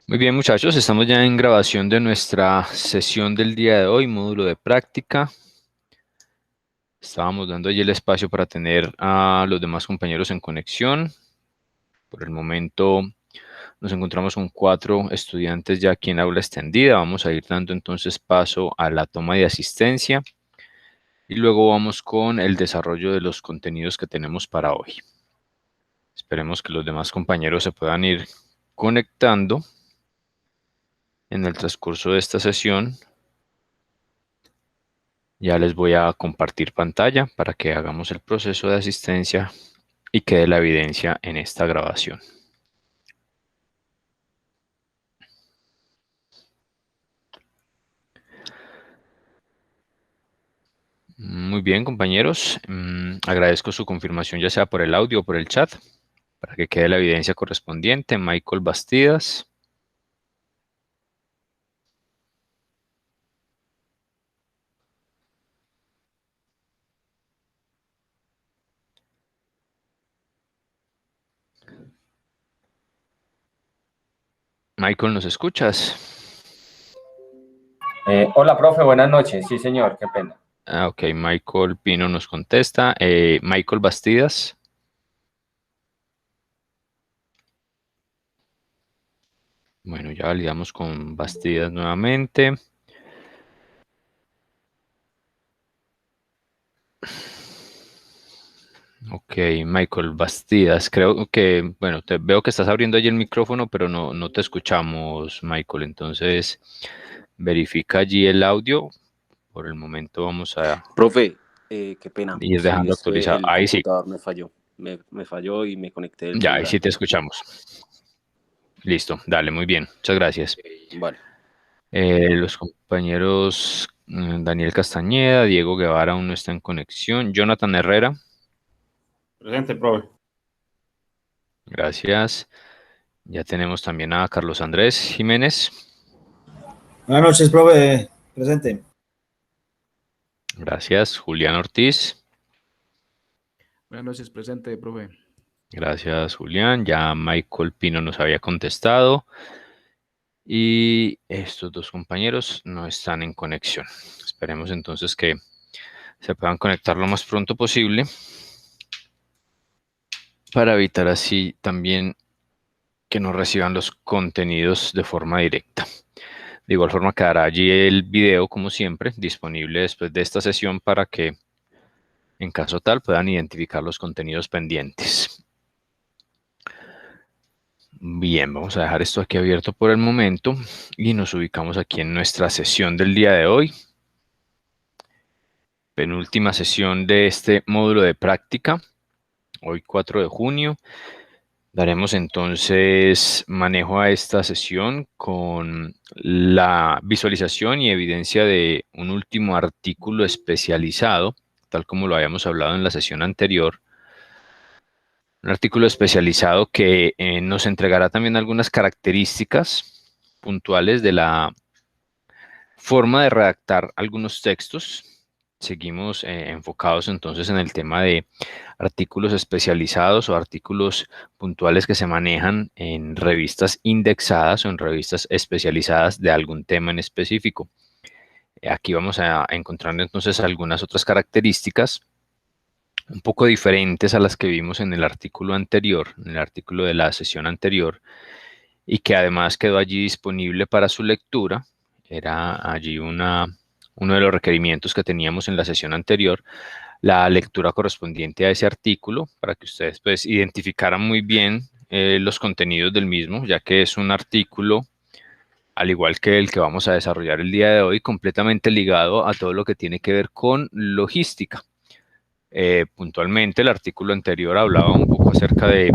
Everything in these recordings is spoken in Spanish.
Muy bien, muchachos, estamos ya en grabación de nuestra sesión del día de hoy, módulo de práctica. Estábamos dando allí el espacio para tener a los demás compañeros en conexión. Por el momento nos encontramos con 4 estudiantes ya aquí en aula extendida. Vamos a ir dando entonces paso a la toma de asistencia y luego vamos con el desarrollo de los contenidos que tenemos para hoy. Esperemos que los demás compañeros se puedan ir conectando en el transcurso de esta sesión. Ya les voy a compartir pantalla para que hagamos el proceso de asistencia y quede la evidencia en esta grabación. Muy bien, compañeros. Agradezco su confirmación ya sea por el audio o por el chat para que quede la evidencia correspondiente. Michael Bastidas. Michael, ¿nos escuchas? Hola, profe, buenas noches. Sí, señor, qué pena. Ok, Michael Pino nos contesta. Michael Bastidas. Bueno, ya validamos con Bastidas nuevamente. Ok, Michael Bastidas, creo que, bueno, veo que estás abriendo allí el micrófono, pero no te escuchamos, Michael. Entonces, verifica allí el audio. Por el momento vamos a Profe, qué pena. ir Sí, dejando es que actualizado. el Ahí sí, computador me falló. Me falló y me conecté del ya, ahí celular. sí te escuchamos. Listo, dale, muy bien. Muchas gracias. Vale. Los compañeros Daniel Castañeda, Diego Guevara aún no está en conexión. Jonathan Herrera, Presente, profe. gracias. Ya tenemos también a Carlos Andrés Jiménez. Buenas noches, profe. Presente. Gracias. Julián Ortiz. Buenas noches, presente, profe. Gracias, Julián. Ya Michael Pino nos había contestado. Y estos dos compañeros no están en conexión. Esperemos entonces que se puedan conectar lo más pronto posible para evitar así también que no reciban los contenidos de forma directa. De igual forma quedará allí el video, como siempre, disponible después de esta sesión para que, en caso tal, puedan identificar los contenidos pendientes. Bien, vamos a dejar esto aquí abierto por el momento y nos ubicamos aquí en nuestra sesión del día de hoy. Penúltima sesión de este módulo de práctica, hoy 4 de junio. Daremos entonces manejo a esta sesión con la visualización y evidencia de un último artículo especializado, tal como lo habíamos hablado en la sesión anterior. Un artículo especializado que nos entregará también algunas características puntuales de la forma de redactar algunos textos. Seguimos enfocados entonces en el tema de artículos especializados o artículos puntuales que se manejan en revistas indexadas o en revistas especializadas de algún tema en específico. Aquí vamos a encontrar entonces algunas otras características un poco diferentes a las que vimos en el artículo anterior, en el artículo de la sesión anterior, y que además quedó allí disponible para su lectura. Era allí uno de los requerimientos que teníamos en la sesión anterior, la lectura correspondiente a ese artículo, para que ustedes pues identificaran muy bien los contenidos del mismo, ya que es un artículo, al igual que el que vamos a desarrollar el día de hoy, completamente ligado a todo lo que tiene que ver con logística. Puntualmente, el artículo anterior hablaba un poco acerca de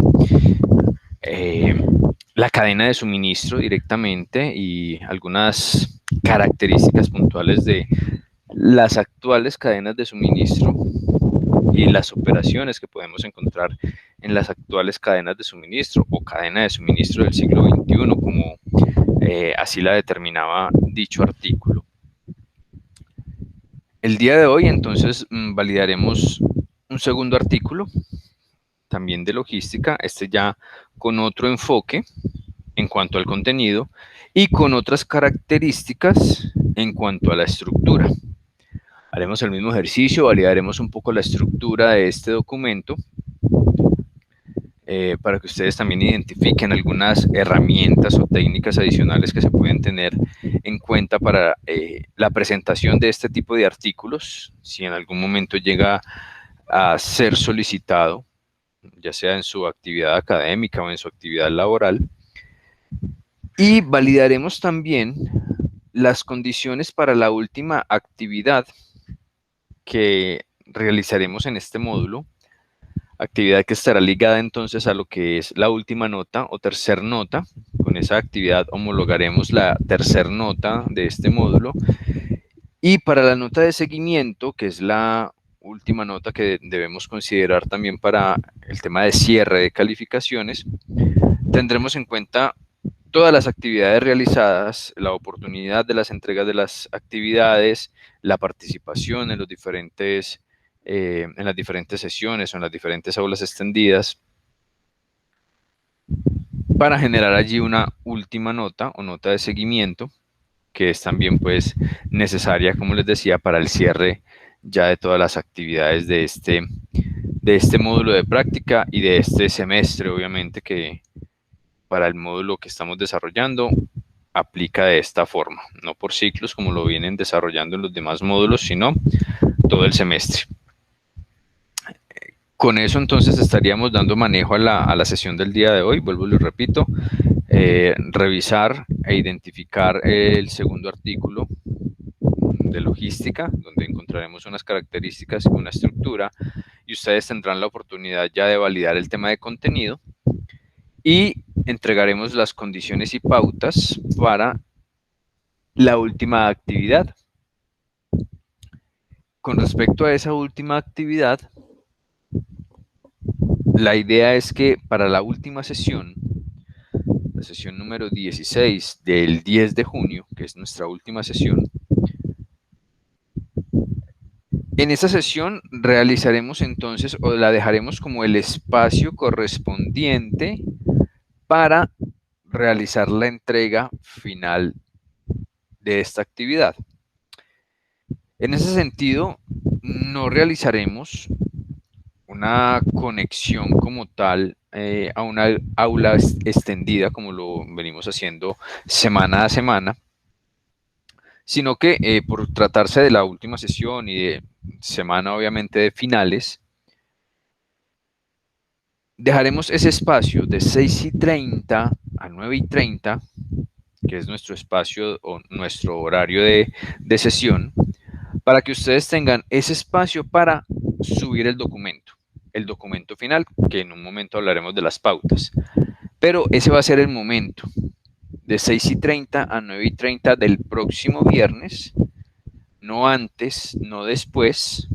la cadena de suministro directamente y algunas características puntuales de las actuales cadenas de suministro y las operaciones que podemos encontrar en las actuales cadenas de suministro o cadena de suministro del siglo XXI, como así la determinaba dicho artículo. El día de hoy entonces validaremos un segundo artículo, también de logística, este ya con otro enfoque en cuanto al contenido y con otras características en cuanto a la estructura. Haremos el mismo ejercicio, validaremos un poco la estructura de este documento para que ustedes también identifiquen algunas herramientas o técnicas adicionales que se pueden tener en cuenta para la presentación de este tipo de artículos, si en algún momento llega a ser solicitado, ya sea en su actividad académica o en su actividad laboral. Y validaremos también las condiciones para la última actividad que realizaremos en este módulo, actividad que estará ligada entonces a lo que es la última nota o tercer nota. Con esa actividad homologaremos la tercer nota de este módulo. Y para la nota de seguimiento, que es la última nota que debemos considerar también para el tema de cierre de calificaciones, tendremos en cuenta todas las actividades realizadas, la oportunidad de las entregas de las actividades, la participación en los diferentes en las diferentes sesiones o en las diferentes aulas extendidas, para generar allí una última nota o nota de seguimiento, que es también pues necesaria, como les decía, para el cierre ya de todas las actividades de este módulo de práctica y de este semestre, obviamente, que para el módulo que estamos desarrollando aplica de esta forma, no por ciclos como lo vienen desarrollando en los demás módulos, sino todo el semestre. Con eso entonces estaríamos dando manejo a la sesión del día de hoy. Vuelvo y lo repito, revisar e identificar el segundo artículo de logística, donde encontraremos unas características y una estructura, y ustedes tendrán la oportunidad ya de validar el tema de contenido y entregaremos las condiciones y pautas para la última actividad. Con respecto a esa última actividad, la idea es que para la última sesión, la sesión número 16 del 10 de junio, que es nuestra última sesión, en esa sesión realizaremos entonces, o la dejaremos como el espacio correspondiente para realizar la entrega final de esta actividad. En ese sentido, no realizaremos una conexión como tal a una aula extendida como lo venimos haciendo semana a semana, sino que por tratarse de la última sesión y de semana obviamente de finales, dejaremos ese espacio de 6:30 a 9:30, que es nuestro espacio o nuestro horario de sesión, para que ustedes tengan ese espacio para subir el documento final, que en un momento hablaremos de las pautas. Pero ese va a ser el momento, de 6:30 a 9:30 del próximo viernes, no antes, no después.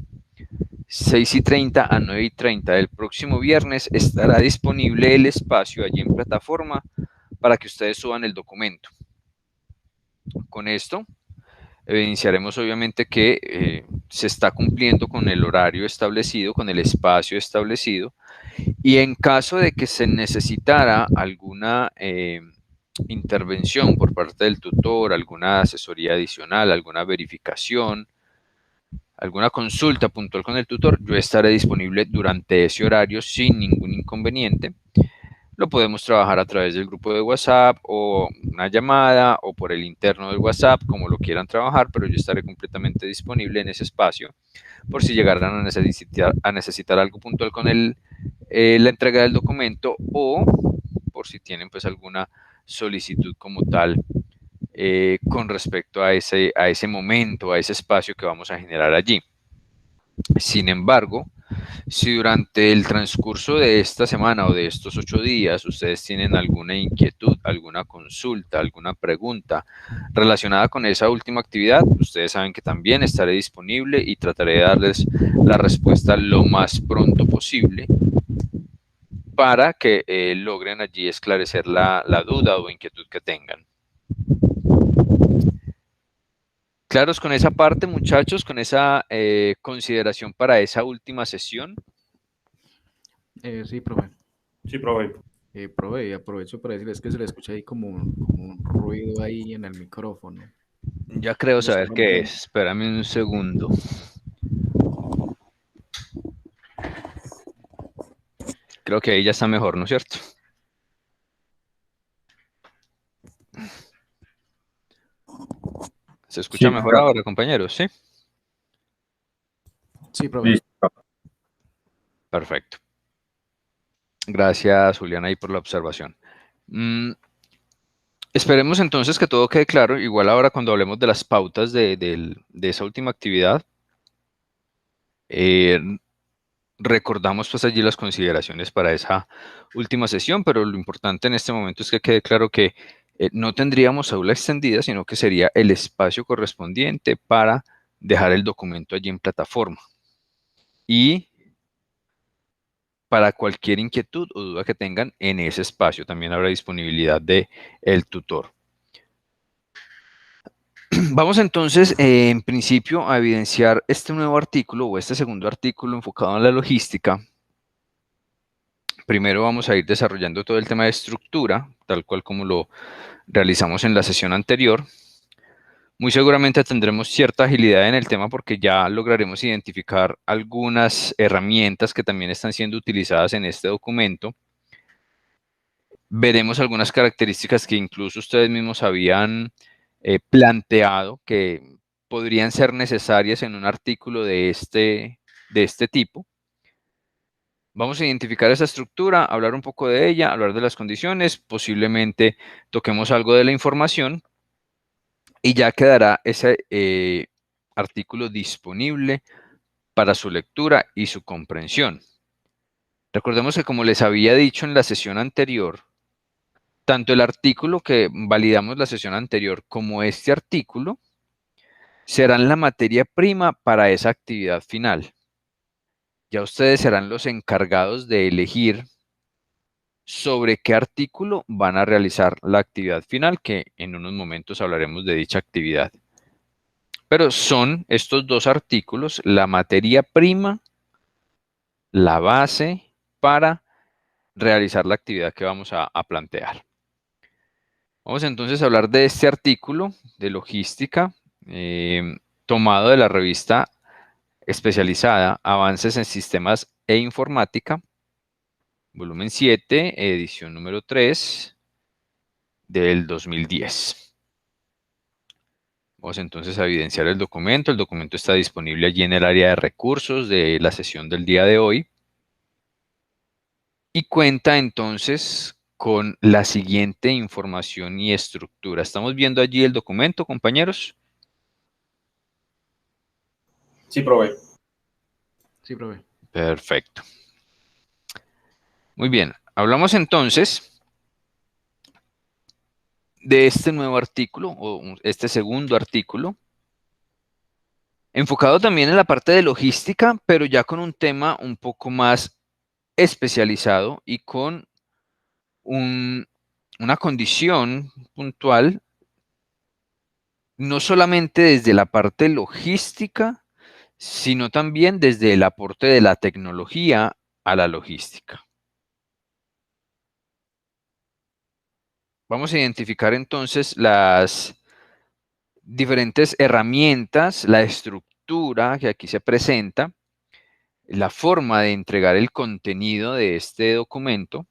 6:30 a 9:30 del próximo viernes estará disponible el espacio allí en plataforma para que ustedes suban el documento. Con esto evidenciaremos obviamente que se está cumpliendo con el horario establecido, con el espacio establecido, y en caso de que se necesitara alguna intervención por parte del tutor, alguna asesoría adicional, alguna verificación, alguna consulta puntual con el tutor, yo estaré disponible durante ese horario sin ningún inconveniente. Lo podemos trabajar a través del grupo de WhatsApp o una llamada o por el interno del WhatsApp, como lo quieran trabajar, pero yo estaré completamente disponible en ese espacio por si llegaran a necesitar algo puntual con la entrega del documento o por si tienen pues alguna solicitud como tal con respecto a ese momento, a ese espacio que vamos a generar allí. Sin embargo, si durante el transcurso de esta semana o de estos 8 días ustedes tienen alguna inquietud, alguna consulta, alguna pregunta relacionada con esa última actividad, ustedes saben que también estaré disponible y trataré de darles la respuesta lo más pronto posible para que logren allí esclarecer la duda o inquietud que tengan. ¿Claros con esa parte, muchachos, con esa consideración para esa última sesión? Sí, profe. Sí, profe. Profe, aprovecho para decirles que se le escucha ahí como un ruido ahí en el micrófono. Ya creo ¿Me está saber qué oyendo? es. Espérame un segundo. Creo que ahí ya está mejor, ¿no es cierto? ¿Se escucha Sí, mejor ahora, compañeros? Sí. Sí, profe. listo. Perfecto. Gracias, Julián, ahí por la observación. Esperemos entonces que todo quede claro. Igual ahora cuando hablemos de las pautas de esa última actividad, eh, recordamos pues allí las consideraciones para esa última sesión, pero lo importante en este momento es que quede claro que no tendríamos aula extendida, sino que sería el espacio correspondiente para dejar el documento allí en plataforma. Y para cualquier inquietud o duda que tengan en ese espacio, también habrá disponibilidad de el tutor. Vamos entonces, en principio, a evidenciar este nuevo artículo o este segundo artículo enfocado en la logística. Primero vamos a ir desarrollando todo el tema de estructura, tal cual como lo realizamos en la sesión anterior. Muy seguramente tendremos cierta agilidad en el tema porque ya lograremos identificar algunas herramientas que también están siendo utilizadas en este documento. Veremos algunas características que incluso ustedes mismos habían planteado que podrían ser necesarias en un artículo de este tipo. Vamos a identificar esa estructura, hablar un poco de ella, hablar de las condiciones, posiblemente toquemos algo de la información y ya quedará ese artículo disponible para su lectura y su comprensión. Recordemos que como les había dicho en la sesión anterior, tanto el artículo que validamos la sesión anterior como este artículo serán la materia prima para esa actividad final. Ya ustedes serán los encargados de elegir sobre qué artículo van a realizar la actividad final, que en unos momentos hablaremos de dicha actividad. Pero son estos dos artículos la materia prima, la base para realizar la actividad que vamos a plantear. Vamos entonces a hablar de este artículo de logística tomado de la revista especializada Avances en Sistemas e Informática, volumen 7, edición número 3 del 2010. Vamos entonces a evidenciar el documento. El documento está disponible allí en el área de recursos de la sesión del día de hoy. Y cuenta entonces con la siguiente información y estructura. ¿Estamos viendo allí el documento, compañeros? Sí, profe. Sí, profe. Perfecto. Muy bien. Hablamos entonces de este nuevo artículo, o este segundo artículo, enfocado también en la parte de logística, pero ya con un tema un poco más especializado y con una condición puntual, no solamente desde la parte logística, sino también desde el aporte de la tecnología a la logística. Vamos a identificar entonces las diferentes herramientas, la estructura que aquí se presenta, la forma de entregar el contenido de este documento,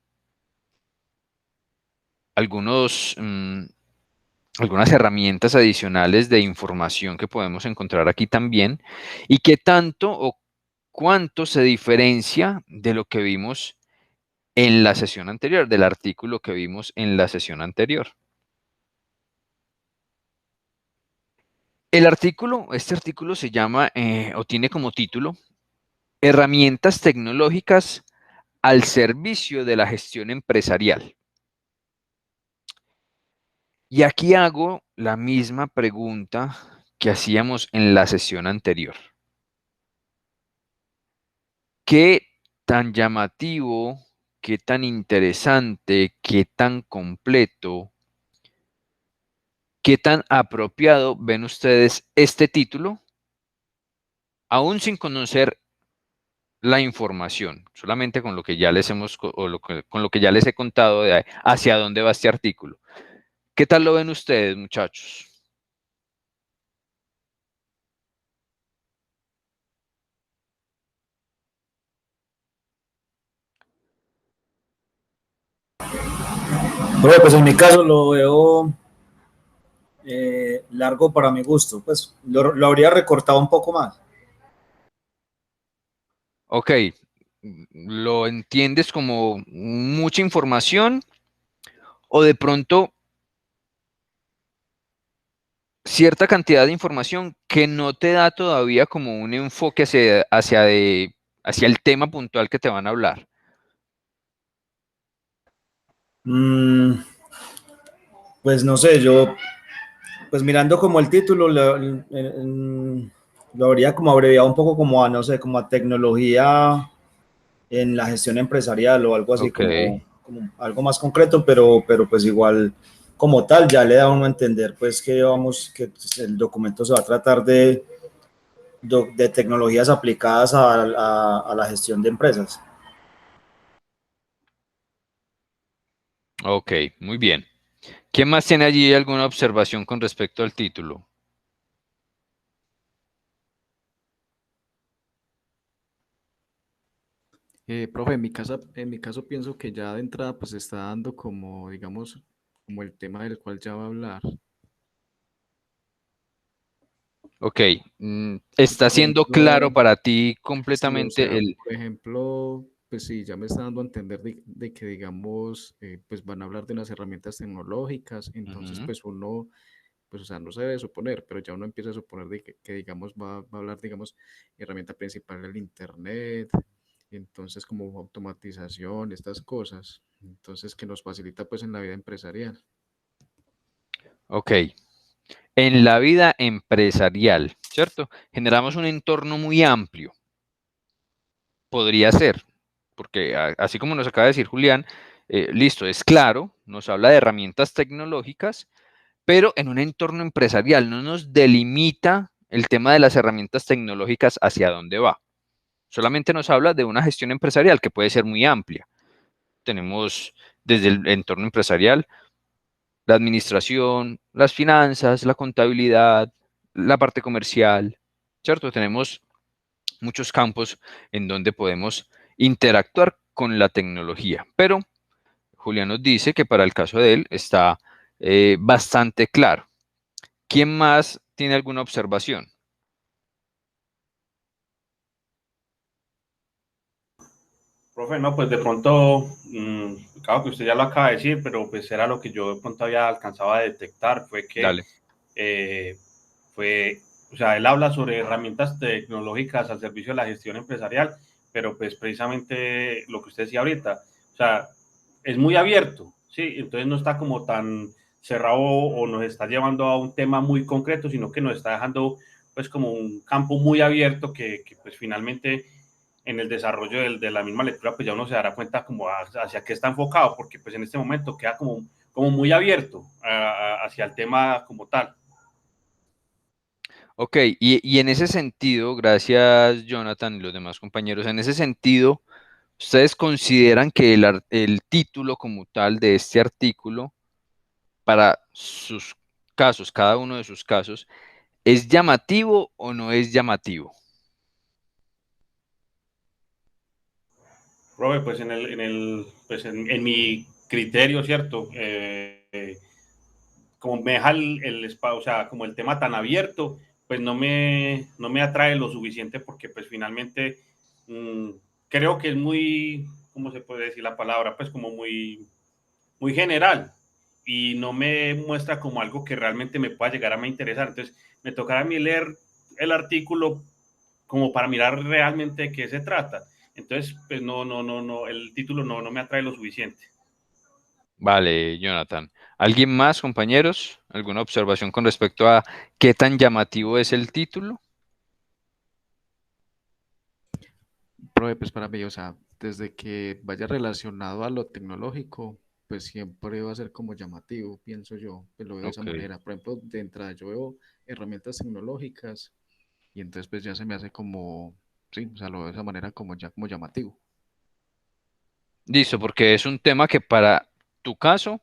algunas herramientas adicionales de información que podemos encontrar aquí también, y qué tanto o cuánto se diferencia de lo que vimos en la sesión anterior, del artículo que vimos en la sesión anterior. Este artículo se llama o tiene como título Herramientas tecnológicas al servicio de la gestión empresarial. Y aquí hago la misma pregunta que hacíamos en la sesión anterior. ¿Qué tan llamativo, qué tan interesante, qué tan completo, qué tan apropiado ven ustedes este título, aún sin conocer la información, solamente con lo que ya les con lo que ya les he contado de hacia dónde va este artículo. ¿Qué tal lo ven ustedes, muchachos? Profe, pues en mi caso lo veo largo para mi gusto, pues lo habría recortado un poco más. Ok, ¿lo entiendes como mucha información o de pronto cierta cantidad de información que no te da todavía como un enfoque hacia el tema puntual que te van a hablar? Mm, pues no sé, yo, pues mirando como el título, lo habría como abreviado un poco como a, no sé, como a tecnología en la gestión empresarial o algo así, Ok, como algo más concreto, pero pues igual como tal ya le da a uno a entender pues que el documento se va a tratar de tecnologías aplicadas a la gestión de empresas. ok, muy bien. ¿Quién más tiene allí alguna observación con respecto al título? Profe, en mi caso pienso que ya de entrada pues está dando como, digamos, como el tema del cual ya va a hablar. Ok, ¿está Por siendo claro ejemplo, para ti sí, o completamente sea, el... por ejemplo, pues sí, ya me está dando a entender de que, digamos, pues van a hablar de unas herramientas tecnológicas, entonces, Ujú. pues uno, pues, o sea, no se debe suponer, pero ya uno empieza a suponer de digamos, va a hablar, digamos, herramienta principal del Internet, entonces, como automatización, estas cosas, entonces, que nos facilita, pues, en la vida empresarial. Ok, en la vida empresarial, ¿cierto? Generamos un entorno muy amplio, podría ser, porque así como nos acaba de decir Julián, listo, es claro, nos habla de herramientas tecnológicas, pero en un entorno empresarial no nos delimita el tema de las herramientas tecnológicas hacia dónde va. Solamente nos habla de una gestión empresarial que puede ser muy amplia. Tenemos desde el entorno empresarial la administración, las finanzas, la contabilidad, la parte comercial, ¿cierto? Tenemos muchos campos en donde podemos interactuar con la tecnología, pero Julián nos dice que para el caso de él está bastante claro. ¿Quién más tiene alguna observación? Profe, no, pues de pronto, claro que usted ya lo acaba de decir, pero pues era lo que yo de pronto había alcanzado a detectar, fue que Dale. eh, fue, o sea, él habla sobre herramientas tecnológicas al servicio de la gestión empresarial, pero pues precisamente lo que usted decía ahorita, o sea, es muy abierto, ¿sí? Entonces no está como tan cerrado o nos está llevando a un tema muy concreto, sino que nos está dejando pues como un campo muy abierto que pues finalmente en el desarrollo de la misma lectura, pues ya uno se dará cuenta como hacia qué está enfocado, porque pues en este momento queda como muy abierto hacia el tema como tal. Ok, y en ese sentido, gracias Jonathan y los demás compañeros, en ese sentido, ¿ustedes consideran que el título como tal de este artículo, para sus casos, cada uno de sus casos, es llamativo o no es llamativo? Robe, pues pues en mi criterio, ¿cierto? Como me deja o sea, como el tema tan abierto, pues no me atrae lo suficiente porque pues finalmente mmm, creo que es muy, ¿cómo se puede decir la palabra? Pues como muy general y no me muestra como algo que realmente me pueda llegar a me interesar. Entonces, me tocará a mí leer el artículo como para mirar realmente de qué se trata. Entonces, pues no, el título no me atrae lo suficiente. Vale, Jonathan. ¿Alguien más, compañeros? ¿Alguna observación con respecto a qué tan llamativo es el título? Profe, pues para mí, o sea, desde que vaya relacionado a lo tecnológico, pues siempre va a ser como llamativo, pienso yo, pues lo veo de esa Ok. manera. Por ejemplo, de entrada yo veo herramientas tecnológicas y entonces pues ya se me hace como, sí, o sea, lo veo de esa manera como ya como llamativo. Listo, porque es un tema que para tu caso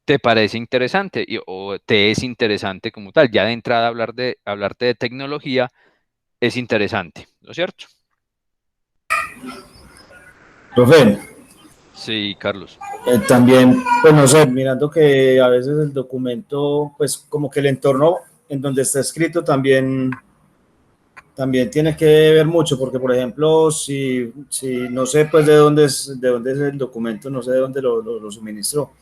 te parece interesante o te es interesante como tal. Ya de entrada hablarte de tecnología es interesante, ¿no es cierto? Profe, Sí, Carlos. también, pues no sé, mirando que a veces el documento, pues como que el entorno en donde está escrito también tiene que ver mucho, porque por ejemplo, si no sé pues de dónde es el documento, no sé de dónde lo suministró,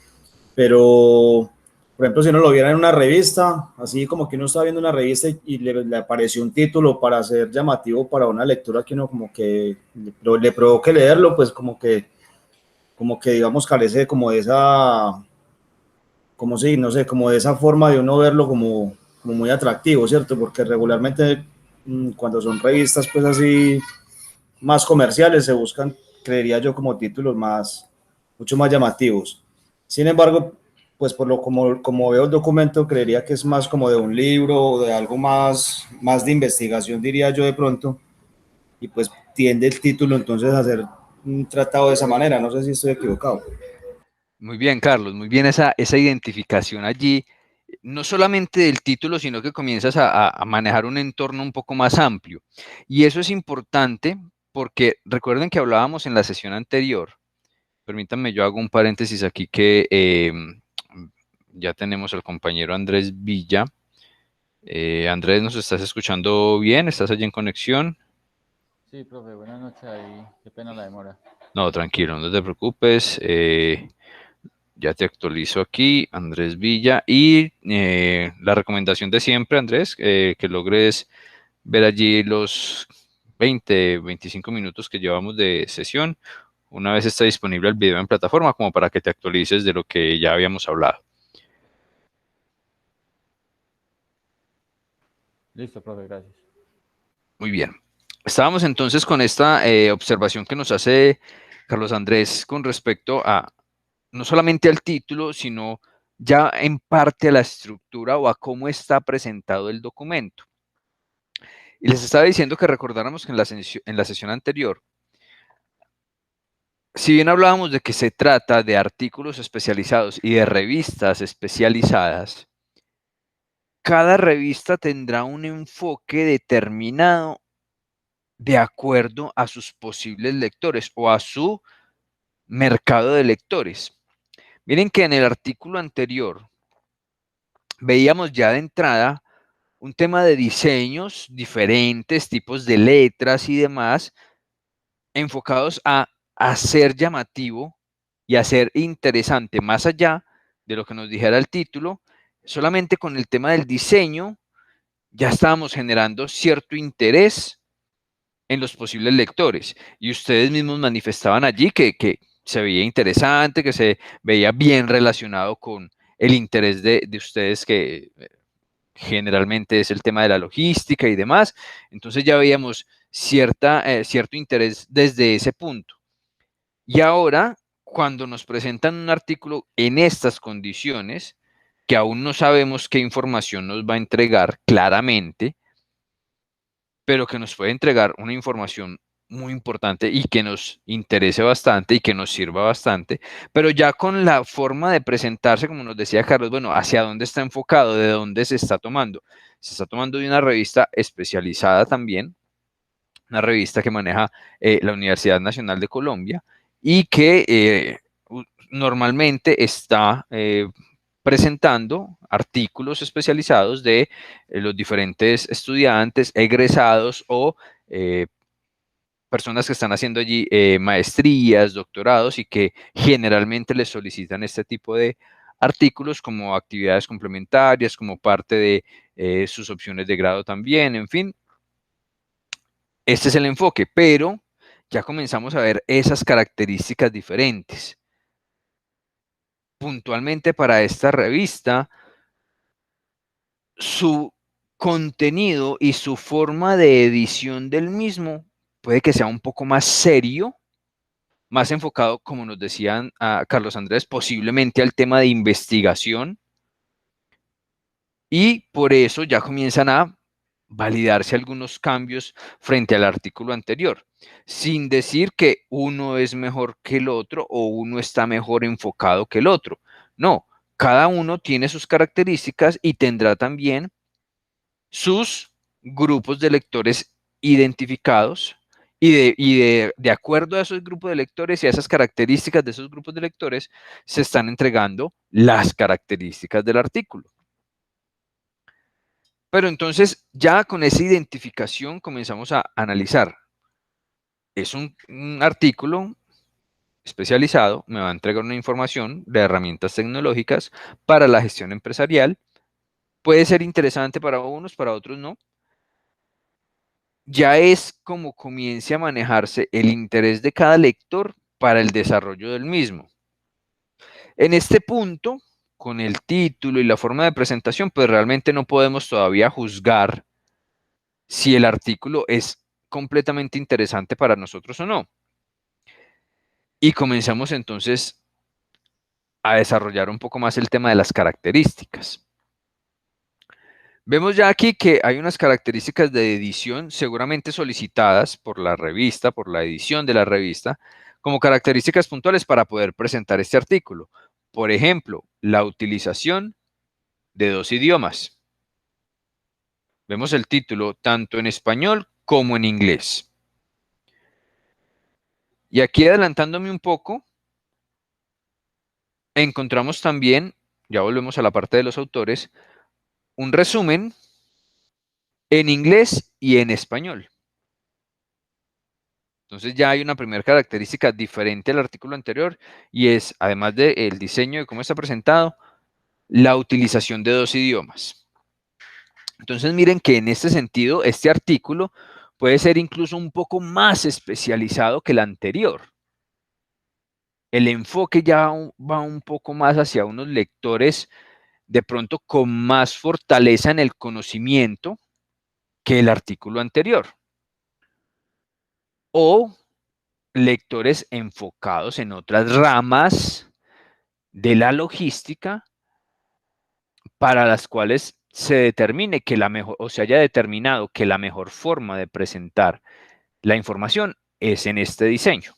pero por ejemplo, si uno lo viera en una revista, así como que uno está viendo una revista y le apareció un título para ser llamativo para una lectura que uno como que le provoque leerlo, pues como que digamos carece como de esa, como si, no sé, como de esa forma de uno verlo como muy atractivo, ¿cierto? Porque regularmente cuando son revistas pues así más comerciales se buscan, creería yo, como títulos mucho más llamativos. Sin embargo, pues como veo el documento, creería que es más como de un libro o de algo más de investigación, diría yo de pronto, y pues tiende el título entonces a ser tratado de esa manera. No sé si estoy equivocado. Muy bien, Carlos, muy bien esa identificación allí, no solamente del título, sino que comienzas a manejar un entorno un poco más amplio. Y eso es importante porque recuerden que hablábamos en la sesión anterior, permítanme, yo hago un paréntesis aquí que ya tenemos al compañero Andrés Villa. Andrés, ¿nos estás escuchando bien? ¿Estás allí en conexión? Sí, profe, buenas noches ahí. Qué pena la demora. No, tranquilo, no te preocupes. Ya te actualizo aquí, Andrés Villa. Y la recomendación de siempre, Andrés, que logres ver allí los 20, 25 minutos que llevamos de sesión. Una vez está disponible el video en plataforma, como para que te actualices de lo que ya habíamos hablado. Listo, profe, gracias. Muy bien. Estábamos entonces con esta observación que nos hace Carlos Andrés con respecto a no solamente al título, sino ya en parte a la estructura o a cómo está presentado el documento. Y les estaba diciendo que recordáramos que en la sesión anterior, si bien hablábamos de que se trata de artículos especializados y de revistas especializadas, cada revista tendrá un enfoque determinado de acuerdo a sus posibles lectores o a su mercado de lectores. Miren que en el artículo anterior veíamos ya de entrada un tema de diseños, diferentes tipos de letras y demás, enfocados a hacer llamativo y hacer interesante, más allá de lo que nos dijera el título. Solamente con el tema del diseño ya estábamos generando cierto interés en los posibles lectores. Y ustedes mismos manifestaban allí que se veía interesante, que se veía bien relacionado con el interés de ustedes, que generalmente es el tema de la logística y demás. Entonces ya veíamos cierto interés desde ese punto. Y ahora, cuando nos presentan un artículo en estas condiciones, que aún no sabemos qué información nos va a entregar claramente, pero que nos puede entregar una información muy importante y que nos interese bastante y que nos sirva bastante, pero ya con la forma de presentarse, como nos decía Carlos, bueno, hacia dónde está enfocado, de dónde se está tomando. Se está tomando de una revista especializada también, una revista que maneja la Universidad Nacional de Colombia y que normalmente está presentando artículos especializados de los diferentes estudiantes, egresados o personas que están haciendo allí maestrías, doctorados y que generalmente les solicitan este tipo de artículos como actividades complementarias, como parte de sus opciones de grado también, en fin. Este es el enfoque, pero ya comenzamos a ver esas características diferentes. Puntualmente para esta revista, su contenido y su forma de edición del mismo puede que sea un poco más serio, más enfocado, como nos decían a Carlos Andrés, posiblemente al tema de investigación, y por eso ya comienzan a validarse algunos cambios frente al artículo anterior, sin decir que uno es mejor que el otro o uno está mejor enfocado que el otro. No, cada uno tiene sus características y tendrá también sus grupos de lectores identificados de acuerdo a esos grupos de lectores y a esas características de esos grupos de lectores, se están entregando las características del artículo. Pero entonces, ya con esa identificación comenzamos a analizar. Es un artículo especializado, me va a entregar una información de herramientas tecnológicas para la gestión empresarial. Puede ser interesante para unos, para otros no. Ya es como comience a manejarse el interés de cada lector para el desarrollo del mismo. En este punto, con el título y la forma de presentación, pues realmente no podemos todavía juzgar si el artículo es completamente interesante para nosotros o no. Y comenzamos entonces a desarrollar un poco más el tema de las características. Vemos ya aquí que hay unas características de edición seguramente solicitadas por la revista, por la edición de la revista, como características puntuales para poder presentar este artículo. Por ejemplo, la utilización de 2 idiomas. Vemos el título tanto en español como en inglés. Y aquí adelantándome un poco, encontramos también, ya volvemos a la parte de los autores, un resumen en inglés y en español. Entonces ya hay una primera característica diferente al artículo anterior y es, además del diseño de cómo está presentado, la utilización de 2 idiomas. Entonces miren que en este sentido, este artículo puede ser incluso un poco más especializado que el anterior. El enfoque ya va un poco más hacia unos lectores de pronto con más fortaleza en el conocimiento que el artículo anterior. O lectores enfocados en otras ramas de la logística para las cuales se determine que la mejor, o se haya determinado que la mejor forma de presentar la información es en este diseño.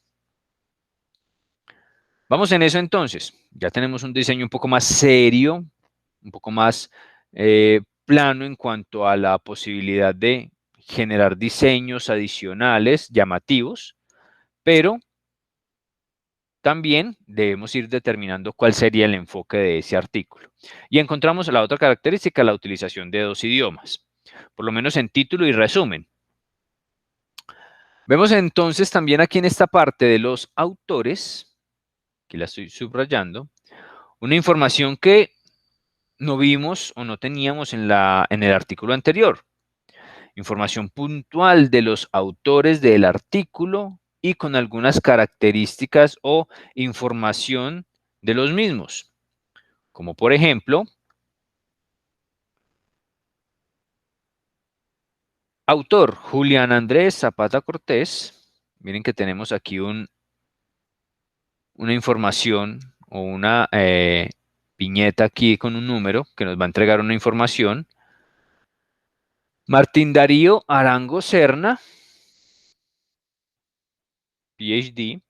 Vamos en eso entonces. Ya tenemos un diseño un poco más serio, un poco más plano en cuanto a la posibilidad de generar diseños adicionales, llamativos, pero también debemos ir determinando cuál sería el enfoque de ese artículo. Y encontramos la otra característica, la utilización de 2 idiomas, por lo menos en título y resumen. Vemos entonces también aquí en esta parte de los autores, aquí la estoy subrayando, una información que no vimos o no teníamos en el artículo anterior. Información puntual de los autores del artículo y con algunas características o información de los mismos, como por ejemplo, autor Julián Andrés Zapata Cortés. Miren que tenemos aquí una información o una viñeta aquí con un número que nos va a entregar una información. Martín Darío Arango Serna, PhD,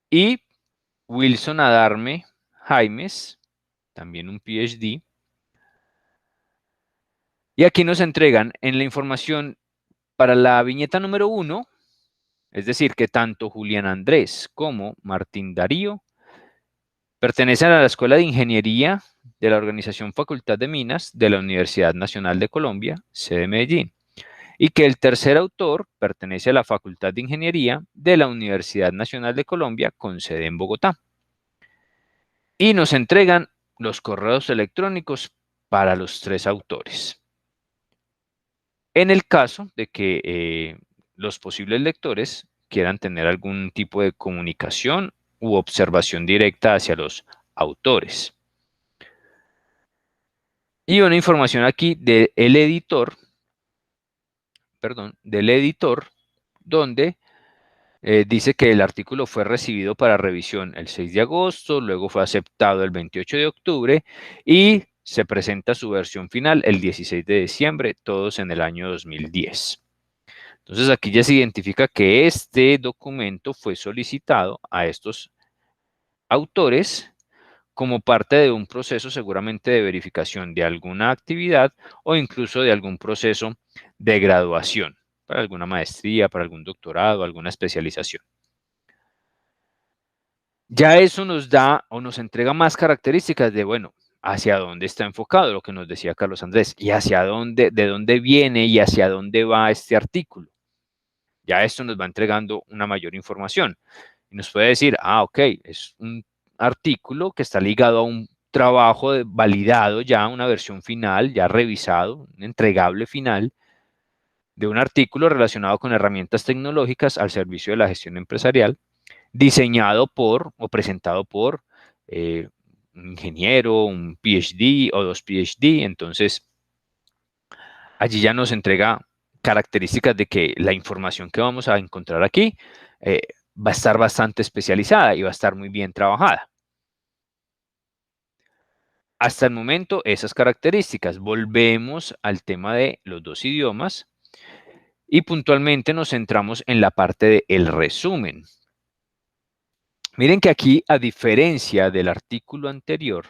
y Wilson Adarme Jaimes, también un PhD. Y aquí nos entregan en la información para la viñeta número 1, es decir, que tanto Julián Andrés como Martín Darío pertenecen a la Escuela de Ingeniería de la Organización Facultad de Minas de la Universidad Nacional de Colombia, sede Medellín, y que el tercer autor pertenece a la Facultad de Ingeniería de la Universidad Nacional de Colombia, con sede en Bogotá. Y nos entregan los correos electrónicos para los 3 autores. En el caso de que los posibles lectores quieran tener algún tipo de comunicación u observación directa hacia los autores. Y una información aquí del editor, donde dice que el artículo fue recibido para revisión el 6 de agosto, luego fue aceptado el 28 de octubre y se presenta su versión final el 16 de diciembre, todos en el año 2010. Entonces aquí ya se identifica que este documento fue solicitado a estos autores como parte de un proceso seguramente de verificación de alguna actividad o incluso de algún proceso de graduación, para alguna maestría, para algún doctorado, alguna especialización. Ya eso nos da o nos entrega más características de, bueno, hacia dónde está enfocado, lo que nos decía Carlos Andrés, y hacia dónde, de dónde viene y hacia dónde va este artículo. Ya esto nos va entregando una mayor información. Y nos puede decir, ok, es un artículo que está ligado a un trabajo validado ya, una versión final, ya revisado, un entregable final de un artículo relacionado con herramientas tecnológicas al servicio de la gestión empresarial, diseñado por o presentado por un ingeniero, un PhD o 2 PhD. Entonces, allí ya nos entrega características de que la información que vamos a encontrar aquí va a estar bastante especializada y va a estar muy bien trabajada. Hasta el momento, esas características. Volvemos al tema de los 2 idiomas y puntualmente nos centramos en la parte del resumen. Miren que aquí, a diferencia del artículo anterior,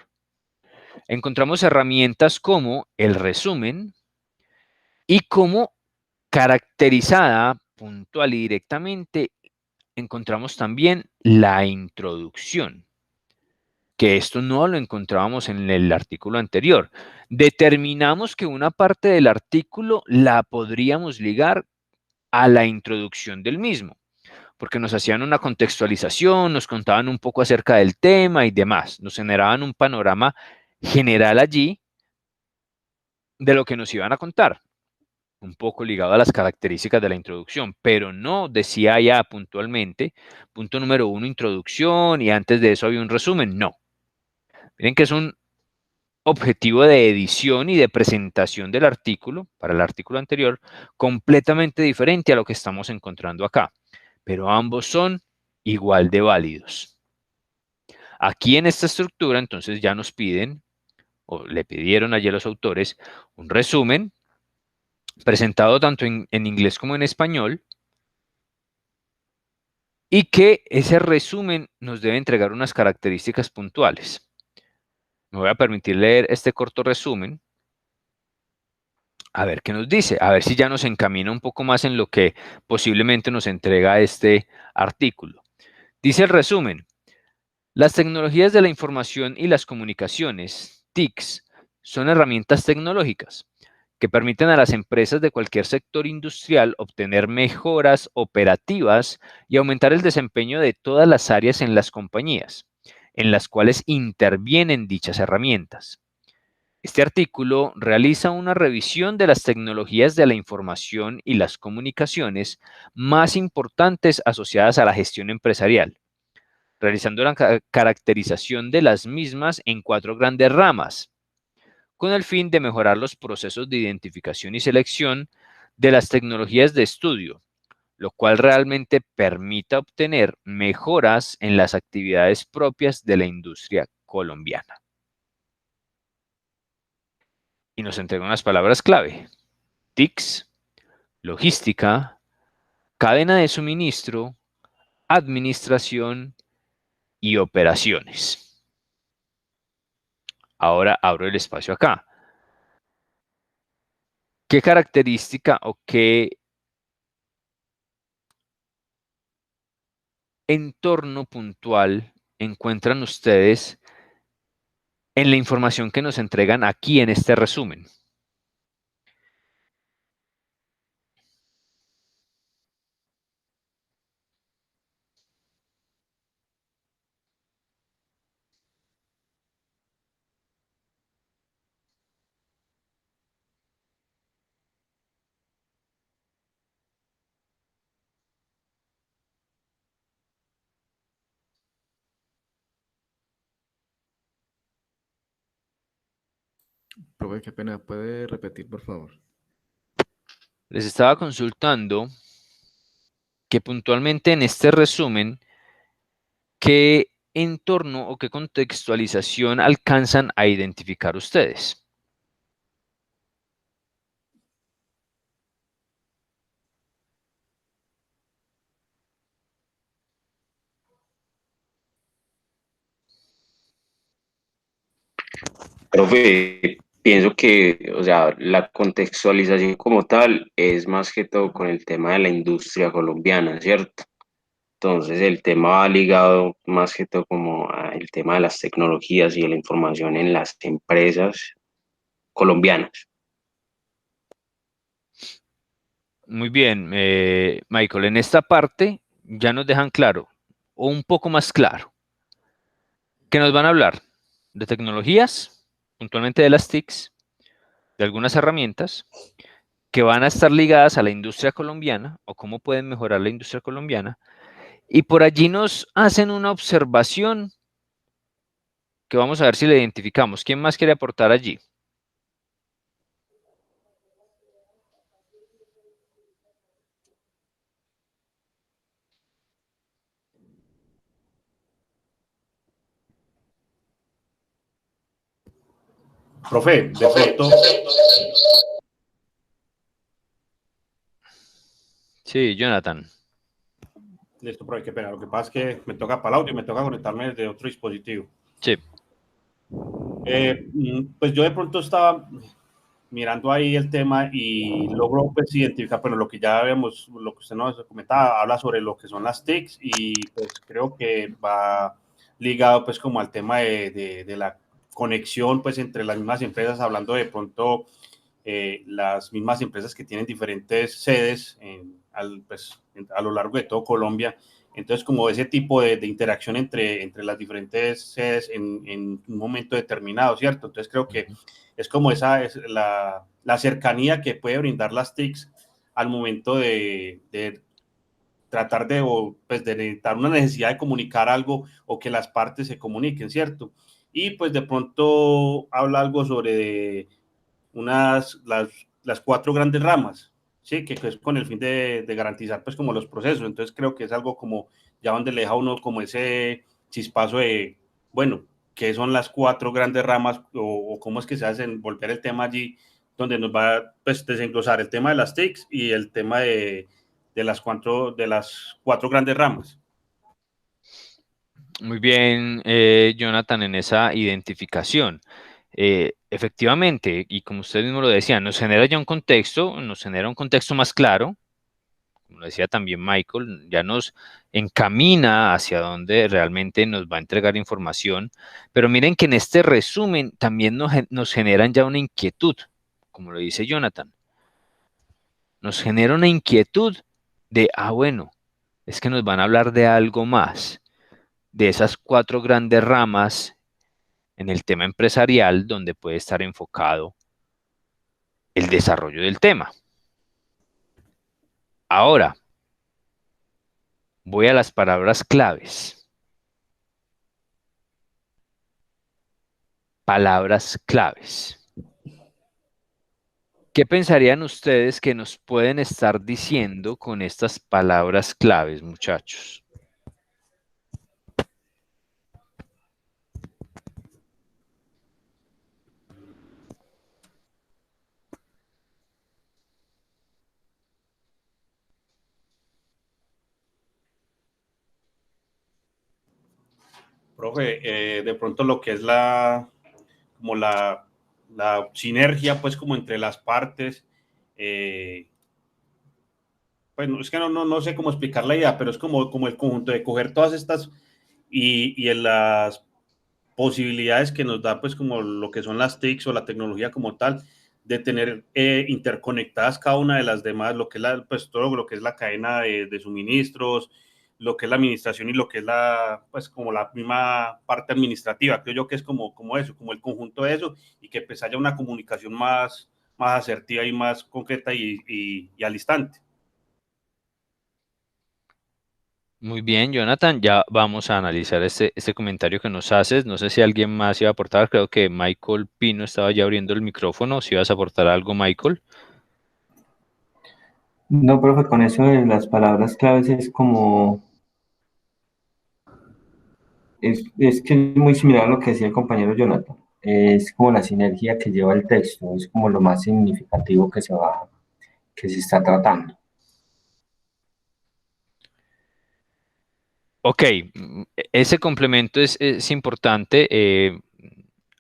encontramos herramientas como el resumen y como caracterizada puntual y directamente encontramos también la introducción, que esto no lo encontrábamos en el artículo anterior. Determinamos que una parte del artículo la podríamos ligar a la introducción del mismo, porque nos hacían una contextualización, nos contaban un poco acerca del tema y demás, nos generaban un panorama general allí de lo que nos iban a contar, un poco ligado a las características de la introducción, pero no decía ya puntualmente, punto número 1, introducción, y antes de eso había un resumen, no. Miren que es un objetivo de edición y de presentación del artículo, para el artículo anterior, completamente diferente a lo que estamos encontrando acá, pero ambos son igual de válidos. Aquí en esta estructura, entonces ya nos piden, o le pidieron ayer los autores, un resumen presentado tanto en inglés como en español, y que ese resumen nos debe entregar unas características puntuales. Me voy a permitir leer este corto resumen, a ver qué nos dice, a ver si ya nos encamina un poco más en lo que posiblemente nos entrega este artículo. Dice el resumen: las tecnologías de la información y las comunicaciones, TICs, son herramientas tecnológicas que permiten a las empresas de cualquier sector industrial obtener mejoras operativas y aumentar el desempeño de todas las áreas en las compañías, en las cuales intervienen dichas herramientas. Este artículo realiza una revisión de las tecnologías de la información y las comunicaciones más importantes asociadas a la gestión empresarial, realizando la caracterización de las mismas en 4 grandes ramas, con el fin de mejorar los procesos de identificación y selección de las tecnologías de estudio, lo cual realmente permita obtener mejoras en las actividades propias de la industria colombiana. Y nos entrega unas palabras clave: TICs, logística, cadena de suministro, administración y operaciones. Ahora abro el espacio acá. ¿Qué característica o qué entorno puntual encuentran ustedes en la información que nos entregan aquí en este resumen? Profe, qué pena, ¿puede repetir, por favor? Les estaba consultando que puntualmente en este resumen, ¿qué entorno o qué contextualización alcanzan a identificar ustedes? Profe, pienso que, o sea, la contextualización como tal es más que todo con el tema de la industria colombiana, ¿cierto? Entonces el tema va ligado más que todo como al tema de las tecnologías y de la información en las empresas colombianas. Muy bien, Michael, en esta parte ya nos dejan claro, o un poco más claro, que nos van a hablar de tecnologías, puntualmente de las TICs, de algunas herramientas que van a estar ligadas a la industria colombiana o cómo pueden mejorar la industria colombiana. Y por allí nos hacen una observación que vamos a ver si la identificamos. ¿Quién más quiere aportar allí? Profe, de pronto, Sí, Jonathan. listo, profe, qué pena. Lo que pasa es que me toca para el audio y me toca conectarme desde otro dispositivo. Sí. Pues yo de pronto estaba mirando ahí el tema y logro pues identificar, bueno, lo que ya vemos, lo que usted nos comentaba, habla sobre lo que son las TICs y pues creo que va ligado pues como al tema de la conexión pues entre las mismas empresas, hablando de pronto las mismas empresas que tienen diferentes sedes pues, a lo largo de todo Colombia. Entonces, como ese tipo de interacción entre las diferentes sedes en un momento determinado, ¿cierto? Entonces, creo que es como esa es la cercanía que puede brindar las TICs al momento de tratar pues, de necesitar una necesidad de comunicar algo o que las partes se comuniquen, ¿cierto? Y pues de pronto habla algo sobre las cuatro grandes ramas, ¿sí? Que es con el fin de garantizar pues como los procesos. Entonces creo que es algo como ya donde le deja a uno como ese chispazo de, bueno, ¿qué son las cuatro grandes ramas o cómo es que se hace volver el tema allí donde nos va pues desenglosar el tema de las TICs y el tema de las cuatro grandes ramas? Muy bien, Jonathan, en esa identificación. Efectivamente, y como usted mismo lo decía, nos genera ya un contexto, nos genera un contexto más claro, como lo decía también Michael, ya nos encamina hacia donde realmente nos va a entregar información, pero miren que en este resumen también nos generan ya una inquietud, como lo dice Jonathan, nos genera una inquietud de, bueno, es que nos van a hablar de algo más, de esas cuatro grandes ramas en el tema empresarial donde puede estar enfocado el desarrollo del tema. Ahora, voy a las palabras claves. Palabras claves. ¿Qué pensarían ustedes que nos pueden estar diciendo con estas palabras claves, muchachos? Profe, de pronto lo que es como la sinergia, pues como entre las partes, pues es que no sé cómo explicar la idea, pero es como el conjunto de coger todas estas y en las posibilidades que nos da pues como lo que son las TICs o la tecnología como tal, de tener interconectadas cada una de las demás, lo que es pues todo lo que es la cadena de suministros, lo que es la administración y lo que es pues como la misma parte administrativa. Creo yo que es como eso, como el conjunto de eso y que pues haya una comunicación más asertiva y más concreta y al instante. Muy bien, Jonathan, ya vamos a analizar este comentario que nos haces. No sé si alguien más iba a aportar, creo que Michael Pino estaba ya abriendo el micrófono. Si ibas a aportar algo, Michael. No, profe, con eso de las palabras claves es como Es que es muy similar a lo que decía el compañero Jonathan. Es como la sinergia que lleva el texto, es como lo más significativo que se está tratando. Ok, ese complemento es importante,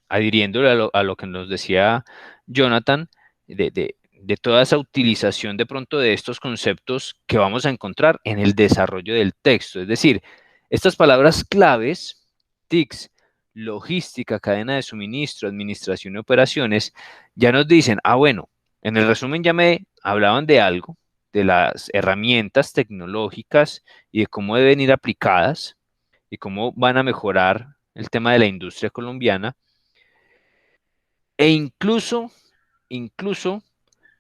adhiriéndole a lo que nos decía Jonathan, de toda esa utilización de pronto de estos conceptos que vamos a encontrar en el desarrollo del texto. Es decir, estas palabras claves, TICs, logística, cadena de suministro, administración y operaciones, ya nos dicen, ah, bueno, en el resumen ya me hablaban de algo, de las herramientas tecnológicas y de cómo deben ir aplicadas y cómo van a mejorar el tema de la industria colombiana. E incluso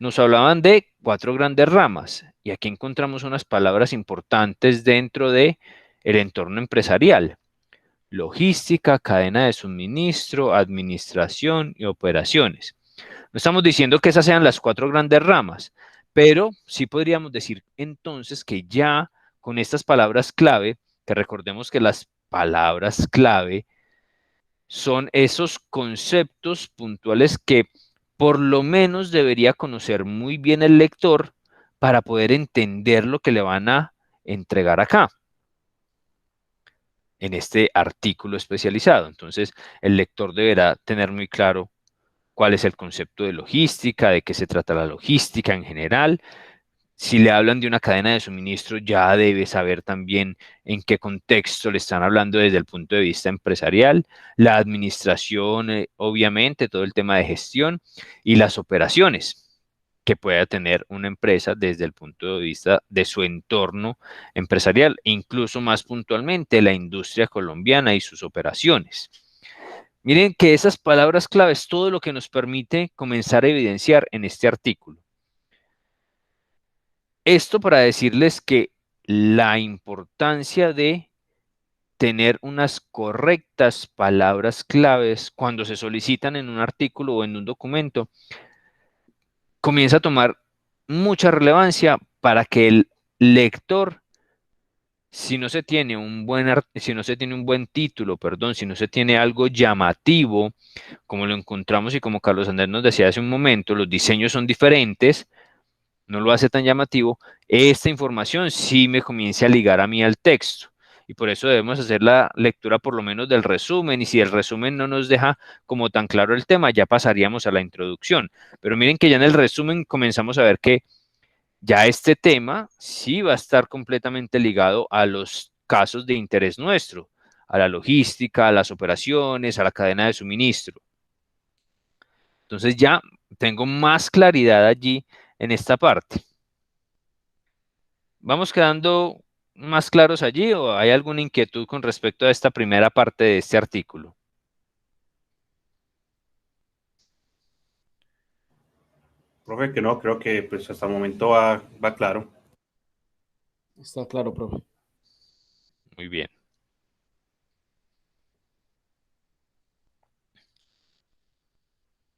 nos hablaban de 4 grandes ramas. Y aquí encontramos unas palabras importantes dentro de el entorno empresarial: logística, cadena de suministro, administración y operaciones. No estamos diciendo que esas sean las 4 grandes ramas, pero sí podríamos decir entonces que ya con estas palabras clave, que recordemos que las palabras clave son esos conceptos puntuales que por lo menos debería conocer muy bien el lector para poder entender lo que le van a entregar acá, en este artículo especializado. Entonces, el lector deberá tener muy claro cuál es el concepto de logística, de qué se trata la logística en general. Si le hablan de una cadena de suministro, ya debe saber también en qué contexto le están hablando desde el punto de vista empresarial, la administración, obviamente, todo el tema de gestión y las operaciones que pueda tener una empresa desde el punto de vista de su entorno empresarial, e incluso más puntualmente la industria colombiana y sus operaciones. Miren que esas palabras clave es todo lo que nos permite comenzar a evidenciar en este artículo. Esto para decirles que la importancia de tener unas correctas palabras claves cuando se solicitan en un artículo o en un documento comienza a tomar mucha relevancia para que el lector, si no se tiene un buen título, perdón, si no se tiene algo llamativo, como lo encontramos y como Carlos Andrés nos decía hace un momento, los diseños son diferentes, no lo hace tan llamativo, esta información sí me comience a ligar a mí al texto. Y por eso debemos hacer la lectura por lo menos del resumen, y si el resumen no nos deja como tan claro el tema, ya pasaríamos a la introducción. Pero miren que ya en el resumen comenzamos a ver que ya este tema sí va a estar completamente ligado a los casos de interés nuestro, a la logística, a las operaciones, a la cadena de suministro. Entonces ya tengo más claridad allí en esta parte. ¿Vamos quedando más claros allí o hay alguna inquietud con respecto a esta primera parte de este artículo? Profe, que no, creo que pues hasta el momento va claro. Está claro, profe. Muy bien.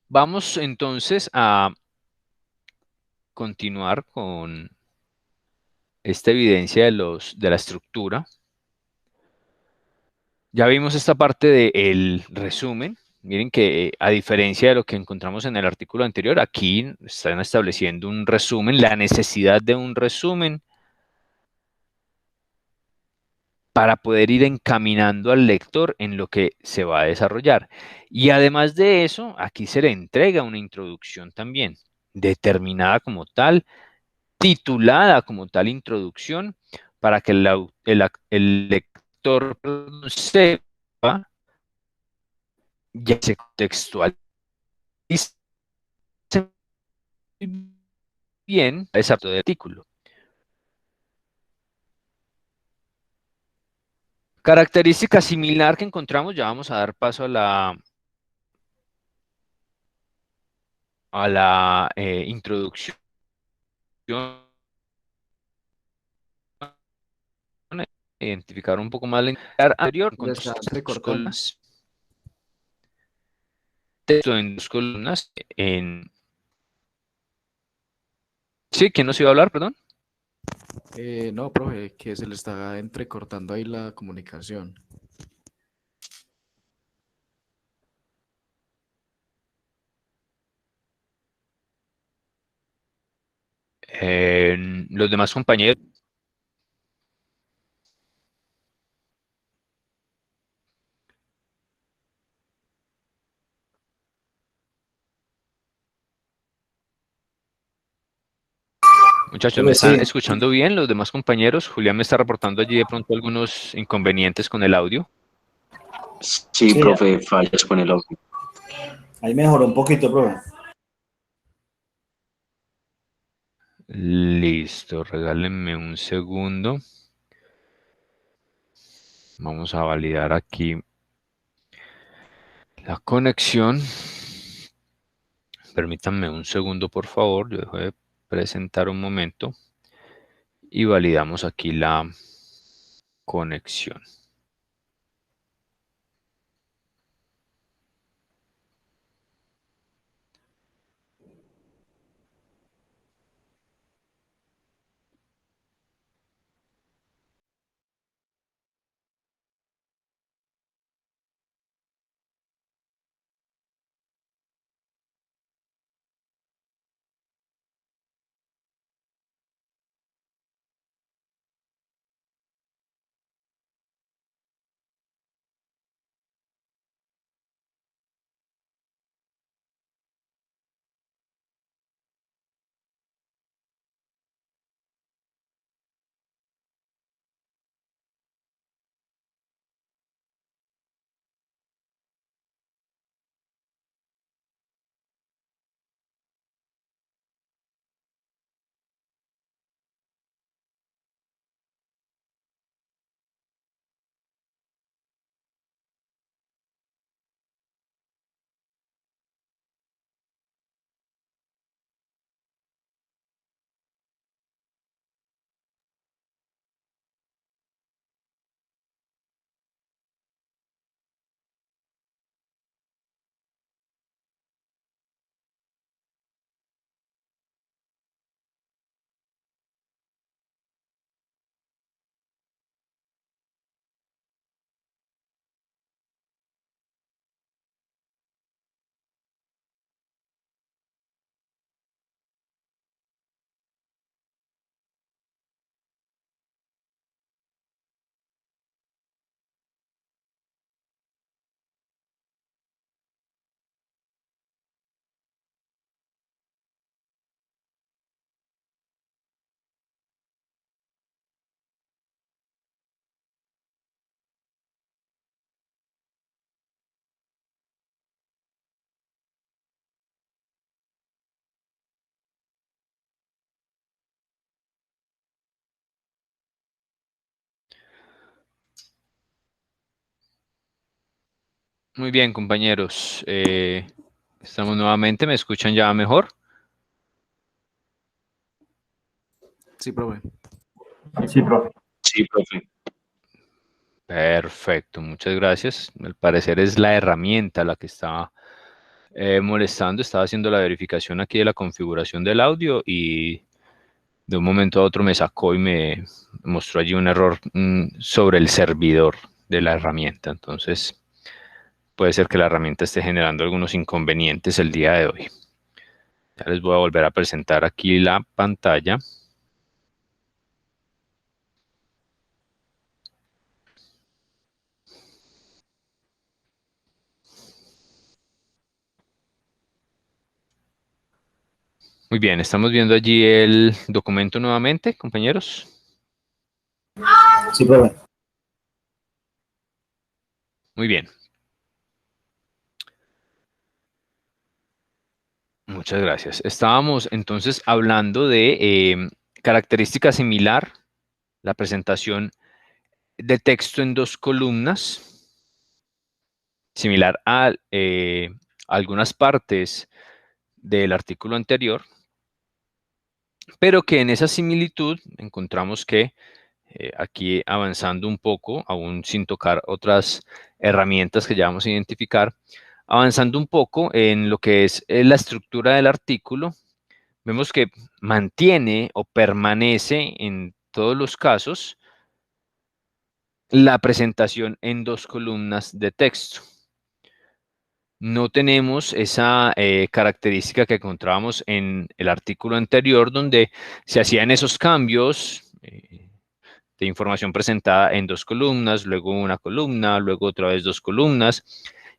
Vamos entonces a continuar con esta evidencia de la estructura. Ya vimos esta parte del resumen. Miren que a diferencia de lo que encontramos en el artículo anterior, aquí están estableciendo un resumen, la necesidad de un resumen para poder ir encaminando al lector en lo que se va a desarrollar. Y además de eso, aquí se le entrega una introducción también, determinada como tal, titulada como tal introducción, para que el lector sepa, ya se contextualice bien ese artículo. Característica similar que encontramos, ya vamos a dar paso a la introducción, identificar un poco más la anterior, Le con está dos entrecortando. columnas, texto en 2 columnas, Sí, ¿quién nos iba a hablar, perdón? No, profe, que se le está entrecortando ahí la comunicación. Los demás compañeros. Muchachos, ¿me están Sí, escuchando bien los demás compañeros? Julián me está reportando allí de pronto algunos inconvenientes con el audio. Sí, sí, profe, fallas con el audio. ahí mejoró un poquito, profe. Listo, regálenme un segundo. Vamos a validar aquí la conexión. Permítanme un segundo, por favor. Yo dejo de presentar un momento y validamos aquí la conexión. Muy bien, compañeros. Estamos nuevamente. ¿Me escuchan ya mejor? Sí, profe. Sí, profe. Sí, profe. Perfecto, muchas gracias. Al parecer es la herramienta la que está molestando. Estaba haciendo la verificación aquí de la configuración del audio y de un momento a otro me sacó y me mostró allí un error sobre el servidor de la herramienta. Entonces, puede ser que la herramienta esté generando algunos inconvenientes el día de hoy. Ya les voy a volver a presentar aquí la pantalla. Muy bien, estamos viendo allí el documento nuevamente, compañeros. Sí, profe. Muy bien. Muchas gracias. Estábamos entonces hablando de característica similar, la presentación de texto en dos columnas, similar a algunas partes del artículo anterior, pero que en esa similitud encontramos que aquí avanzando un poco, aún sin tocar otras herramientas que ya vamos a identificar, avanzando un poco en lo que es la estructura del artículo, vemos que mantiene o permanece en todos los casos la presentación en dos columnas de texto. no tenemos esa característica que encontrábamos en el artículo anterior, donde se hacían esos cambios de información presentada en 2 columnas, luego una columna, luego otra vez 2 columnas,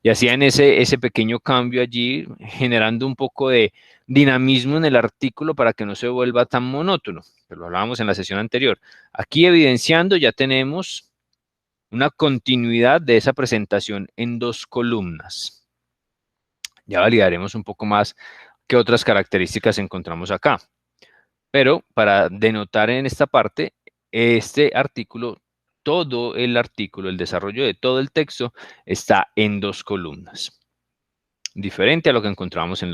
y hacían ese pequeño cambio allí, generando un poco de dinamismo en el artículo para que no se vuelva tan monótono, pero lo hablábamos en la sesión anterior. Aquí evidenciando ya tenemos una continuidad de esa presentación en 2 columnas. Ya validaremos un poco más qué otras características encontramos acá. Pero para denotar en esta parte, este artículo, todo el artículo, el desarrollo de todo el texto está en 2 columnas. Diferente a lo que encontramos en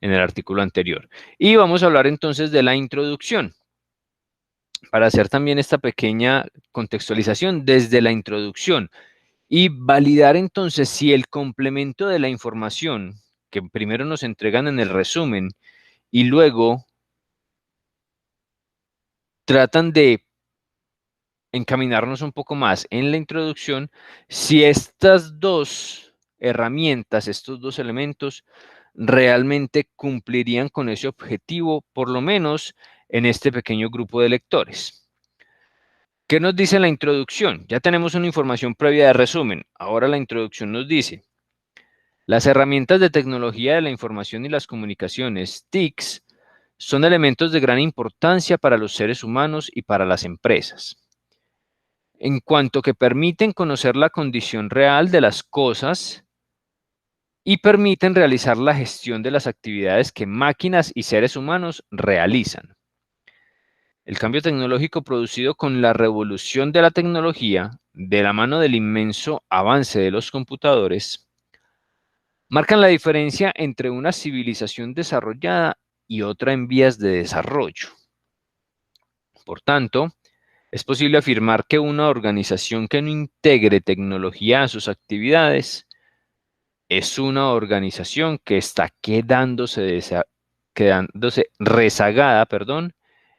el artículo anterior. Y vamos a hablar entonces de la introducción. Para hacer también esta pequeña contextualización desde la introducción y validar entonces si el complemento de la información que primero nos entregan en el resumen y luego tratan de encaminarnos un poco más en la introducción, si estas 2 herramientas, estos 2 elementos, realmente cumplirían con ese objetivo, por lo menos en este pequeño grupo de lectores. ¿Qué nos dice la introducción? Ya tenemos una información previa de resumen. Ahora la introducción nos dice: las herramientas de tecnología de la información y las comunicaciones, TICs, son elementos de gran importancia para los seres humanos y para las empresas, en cuanto que permiten conocer la condición real de las cosas y permiten realizar la gestión de las actividades que máquinas y seres humanos realizan. El cambio tecnológico producido con la revolución de la tecnología, de la mano del inmenso avance de los computadores, marcan la diferencia entre una civilización desarrollada y otra en vías de desarrollo. Por tanto, es posible afirmar que una organización que no integre tecnología a sus actividades es una organización que está quedándose rezagada,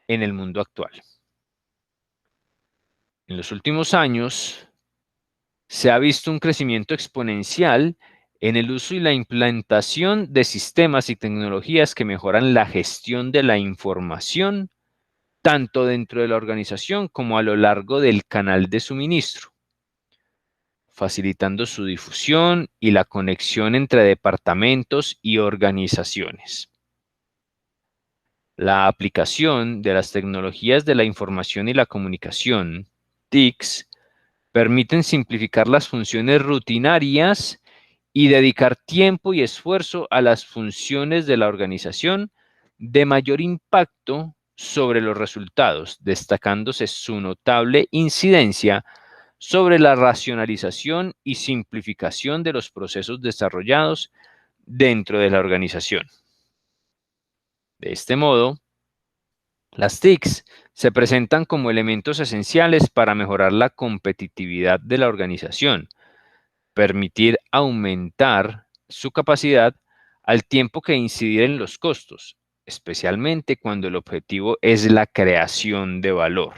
en el mundo actual. En los últimos años se ha visto un crecimiento exponencial en el uso y la implantación de sistemas y tecnologías que mejoran la gestión de la información, tanto dentro de la organización como a lo largo del canal de suministro, facilitando su difusión y la conexión entre departamentos y organizaciones. La aplicación de las tecnologías de la información y la comunicación, TICs, permiten simplificar las funciones rutinarias y dedicar tiempo y esfuerzo a las funciones de la organización de mayor impacto sobre los resultados, destacándose su notable incidencia sobre la racionalización y simplificación de los procesos desarrollados dentro de la organización. De este modo, las TICs se presentan como elementos esenciales para mejorar la competitividad de la organización, permitir aumentar su capacidad al tiempo que incidir en los costos, especialmente cuando el objetivo es la creación de valor.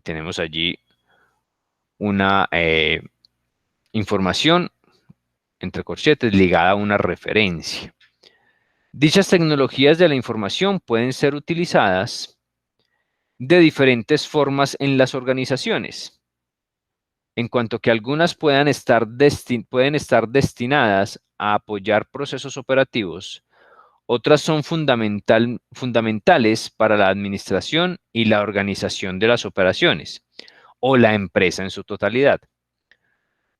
Tenemos allí una información entre corchetes ligada a una referencia. Dichas tecnologías de la información pueden ser utilizadas de diferentes formas en las organizaciones, en cuanto que algunas pueden estar destinadas a apoyar procesos operativos, otras son fundamentales para la administración y la organización de las operaciones, o la empresa en su totalidad.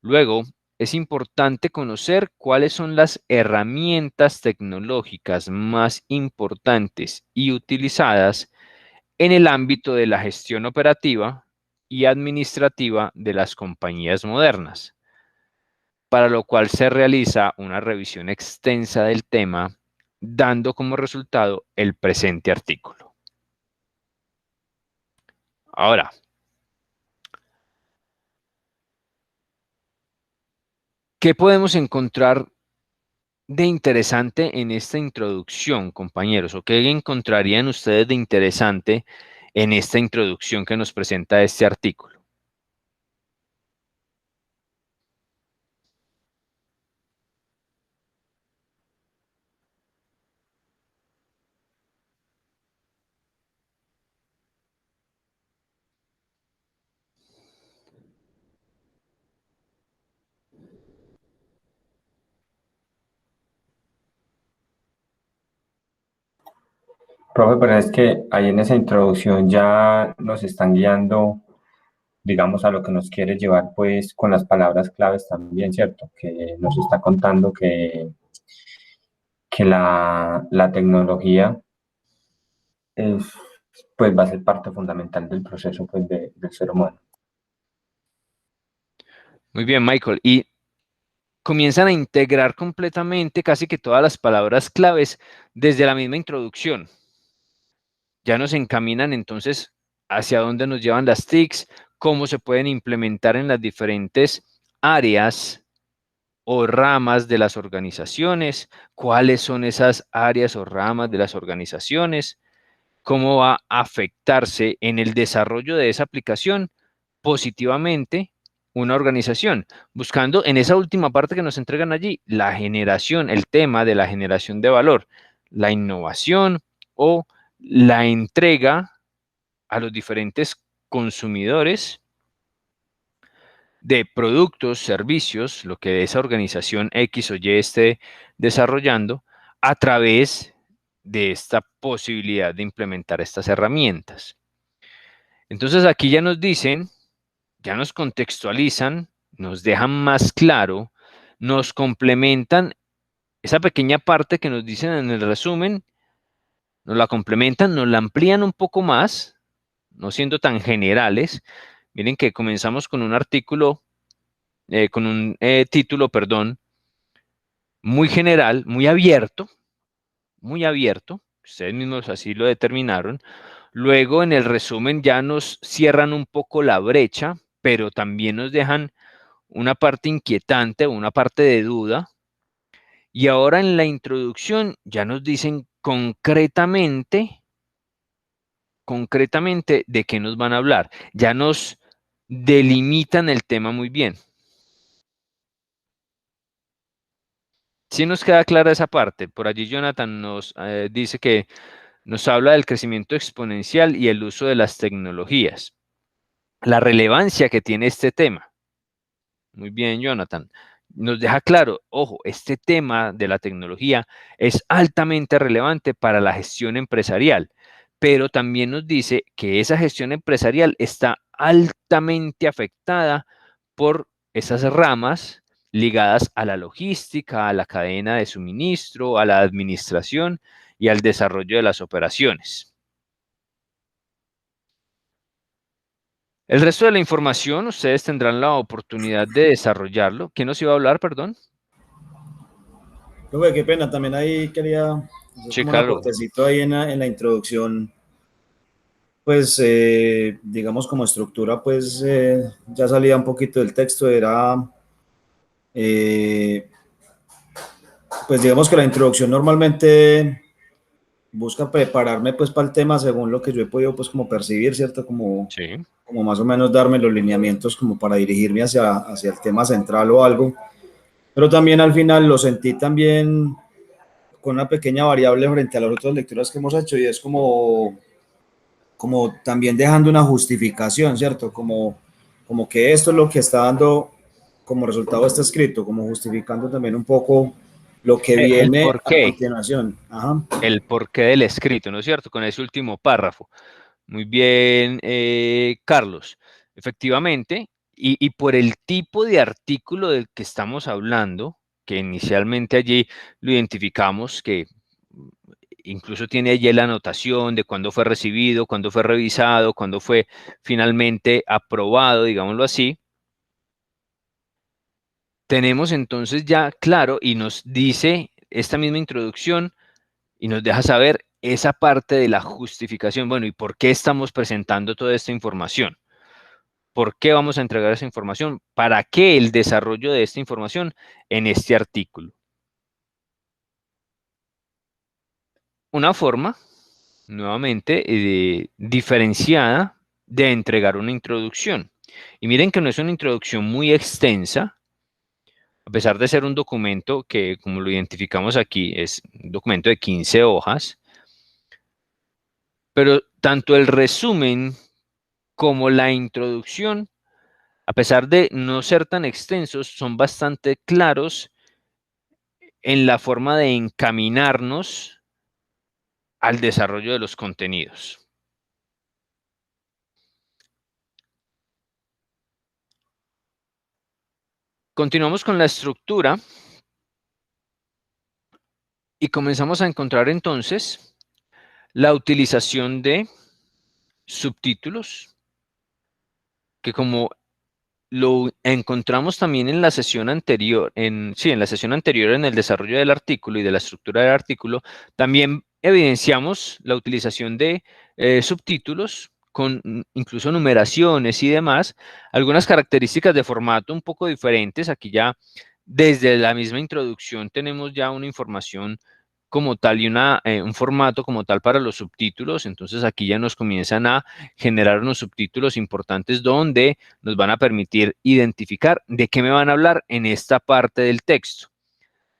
Luego, es importante conocer cuáles son las herramientas tecnológicas más importantes y utilizadas en el ámbito de la gestión operativa y administrativa de las compañías modernas, para lo cual se realiza una revisión extensa del tema, dando como resultado el presente artículo. Ahora, ¿qué podemos encontrar de interesante en esta introducción, compañeros? ¿O qué encontrarían ustedes de interesante en esta introducción que nos presenta este artículo? Profe, pero es que ahí en esa introducción ya nos están guiando, digamos, a lo que nos quiere llevar, pues, con las palabras claves también, ¿cierto? Que nos está contando que la tecnología es, pues, va a ser parte fundamental del proceso, pues, del ser humano. Muy bien, Michael. Y comienzan a integrar completamente casi que todas las palabras claves desde la misma introducción. Ya nos encaminan entonces hacia dónde nos llevan las TICs, cómo se pueden implementar en las diferentes áreas o ramas de las organizaciones, cuáles son esas áreas o ramas de las organizaciones, cómo va a afectarse en el desarrollo de esa aplicación positivamente una organización, buscando en esa última parte que nos entregan allí, la generación, el tema de la generación de valor, la innovación o la entrega a los diferentes consumidores de productos, servicios, lo que esa organización X o Y esté desarrollando a través de esta posibilidad de implementar estas herramientas. Entonces aquí ya nos dicen, ya nos contextualizan, nos dejan más claro, nos complementan esa pequeña parte que nos dicen en el resumen, nos la complementan, nos la amplían un poco más, no siendo tan generales. Miren que comenzamos con un artículo, con un título, perdón, muy general, muy abierto, ustedes mismos así lo determinaron. Luego en el resumen ya nos cierran un poco la brecha, pero también nos dejan una parte inquietante o una parte de duda. Y ahora en la introducción ya nos dicen concretamente de qué nos van a hablar. Ya nos delimitan el tema muy bien. Sí nos queda clara esa parte. Por allí Jonathan nos dice que nos habla del crecimiento exponencial y el uso de las tecnologías. La relevancia que tiene este tema. Muy bien, Jonathan. Nos deja claro, ojo, este tema de la tecnología es altamente relevante para la gestión empresarial, pero también nos dice que esa gestión empresarial está altamente afectada por esas ramas ligadas a la logística, a la cadena de suministro, a la administración y al desarrollo de las operaciones. El resto de la información, ustedes tendrán la oportunidad de desarrollarlo. ¿Quién nos iba a hablar, perdón? Profe, qué pena, también ahí quería hacer Sí, como un claro. aportecito ahí en la introducción, pues digamos como estructura, pues ya salía un poquito del texto, era, eh, pues digamos que la introducción normalmente busca prepararme pues para el tema según lo que yo he podido pues como percibir, ¿cierto? Sí. Como más o menos darme los lineamientos como para dirigirme hacia el tema central o algo, pero también al final lo sentí también con una pequeña variable frente a las otras lecturas que hemos hecho y es como también dejando una justificación, ¿cierto? Como que esto es lo que está dando como resultado este escrito, como justificando también un poco lo que El viene a porqué, continuación. Ajá. el porqué del escrito, ¿no es cierto? Con ese último párrafo. Muy bien, Carlos. Efectivamente, y por el tipo de artículo del que estamos hablando, que inicialmente allí lo identificamos, que incluso tiene allí la anotación de cuándo fue recibido, cuándo fue revisado, cuándo fue finalmente aprobado, digámoslo así. Tenemos entonces ya claro y nos dice esta misma introducción y nos deja saber esa parte de la justificación. Bueno, ¿y por qué estamos presentando toda esta información? ¿Por qué vamos a entregar esa información? ¿Para qué el desarrollo de esta información en este artículo? Una forma, nuevamente, diferenciada de entregar una introducción. Y miren que no es una introducción muy extensa, a pesar de ser un documento que, como lo identificamos aquí, es un documento de 15 hojas, pero tanto el resumen como la introducción, a pesar de no ser tan extensos, son bastante claros en la forma de encaminarnos al desarrollo de los contenidos. Continuamos con la estructura y comenzamos a encontrar entonces la utilización de subtítulos, que como lo encontramos también en la sesión anterior, en la sesión anterior en el desarrollo del artículo y de la estructura del artículo, también evidenciamos la utilización de subtítulos con incluso numeraciones y demás, algunas características de formato un poco diferentes. Aquí ya desde la misma introducción tenemos ya una información como tal y un formato como tal para los subtítulos. Entonces aquí ya nos comienzan a generar unos subtítulos importantes donde nos van a permitir identificar de qué me van a hablar en esta parte del texto.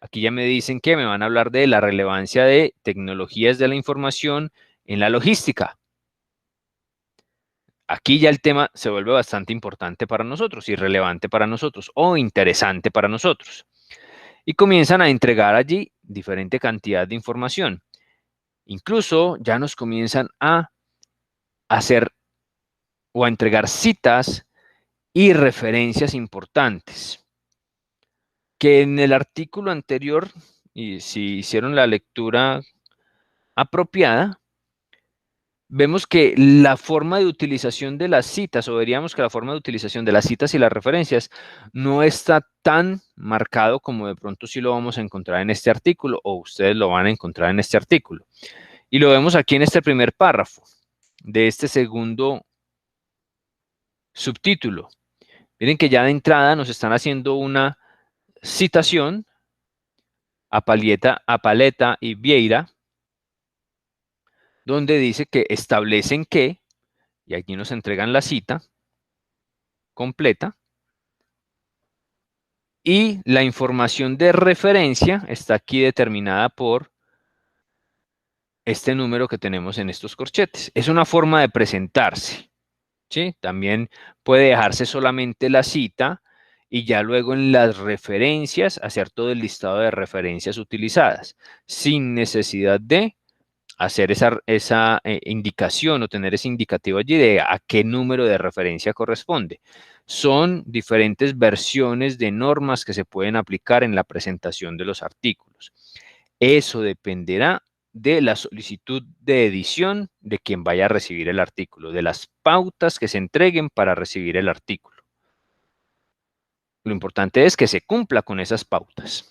Aquí ya me dicen que me van a hablar de la relevancia de tecnologías de la información en la logística. Aquí ya el tema se vuelve bastante importante para nosotros y relevante para nosotros o interesante para nosotros. Y comienzan a entregar allí diferente cantidad de información. Incluso ya nos comienzan a hacer o a entregar citas y referencias importantes, que en el artículo anterior, y si hicieron la lectura apropiada, vemos que la forma de utilización de las citas, o veríamos que la forma de utilización de las citas y las referencias no está tan marcado como de pronto sí lo vamos a encontrar en este artículo, o ustedes lo van a encontrar en este artículo. Y lo vemos aquí en este primer párrafo de este segundo subtítulo. Miren que ya de entrada nos están haciendo una citación a Paleta y Vieira, donde dice que establecen que, y aquí nos entregan la cita completa, y la información de referencia está aquí determinada por este número que tenemos en estos corchetes. Es una forma de presentarse, ¿sí? También puede dejarse solamente la cita y ya luego en las referencias hacer todo el listado de referencias utilizadas, sin necesidad de hacer esa indicación o tener ese indicativo allí de a qué número de referencia corresponde. Son diferentes versiones de normas que se pueden aplicar en la presentación de los artículos. Eso dependerá de la solicitud de edición de quien vaya a recibir el artículo, de las pautas que se entreguen para recibir el artículo. Lo importante es que se cumpla con esas pautas.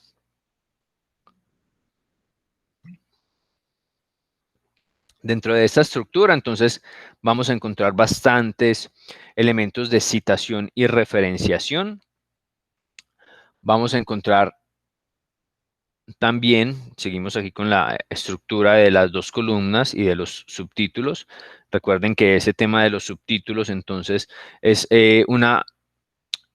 Dentro de esta estructura, entonces, vamos a encontrar bastantes elementos de citación y referenciación. Vamos a encontrar también, seguimos aquí con la estructura de las dos columnas y de los subtítulos. Recuerden que ese tema de los subtítulos, entonces, es una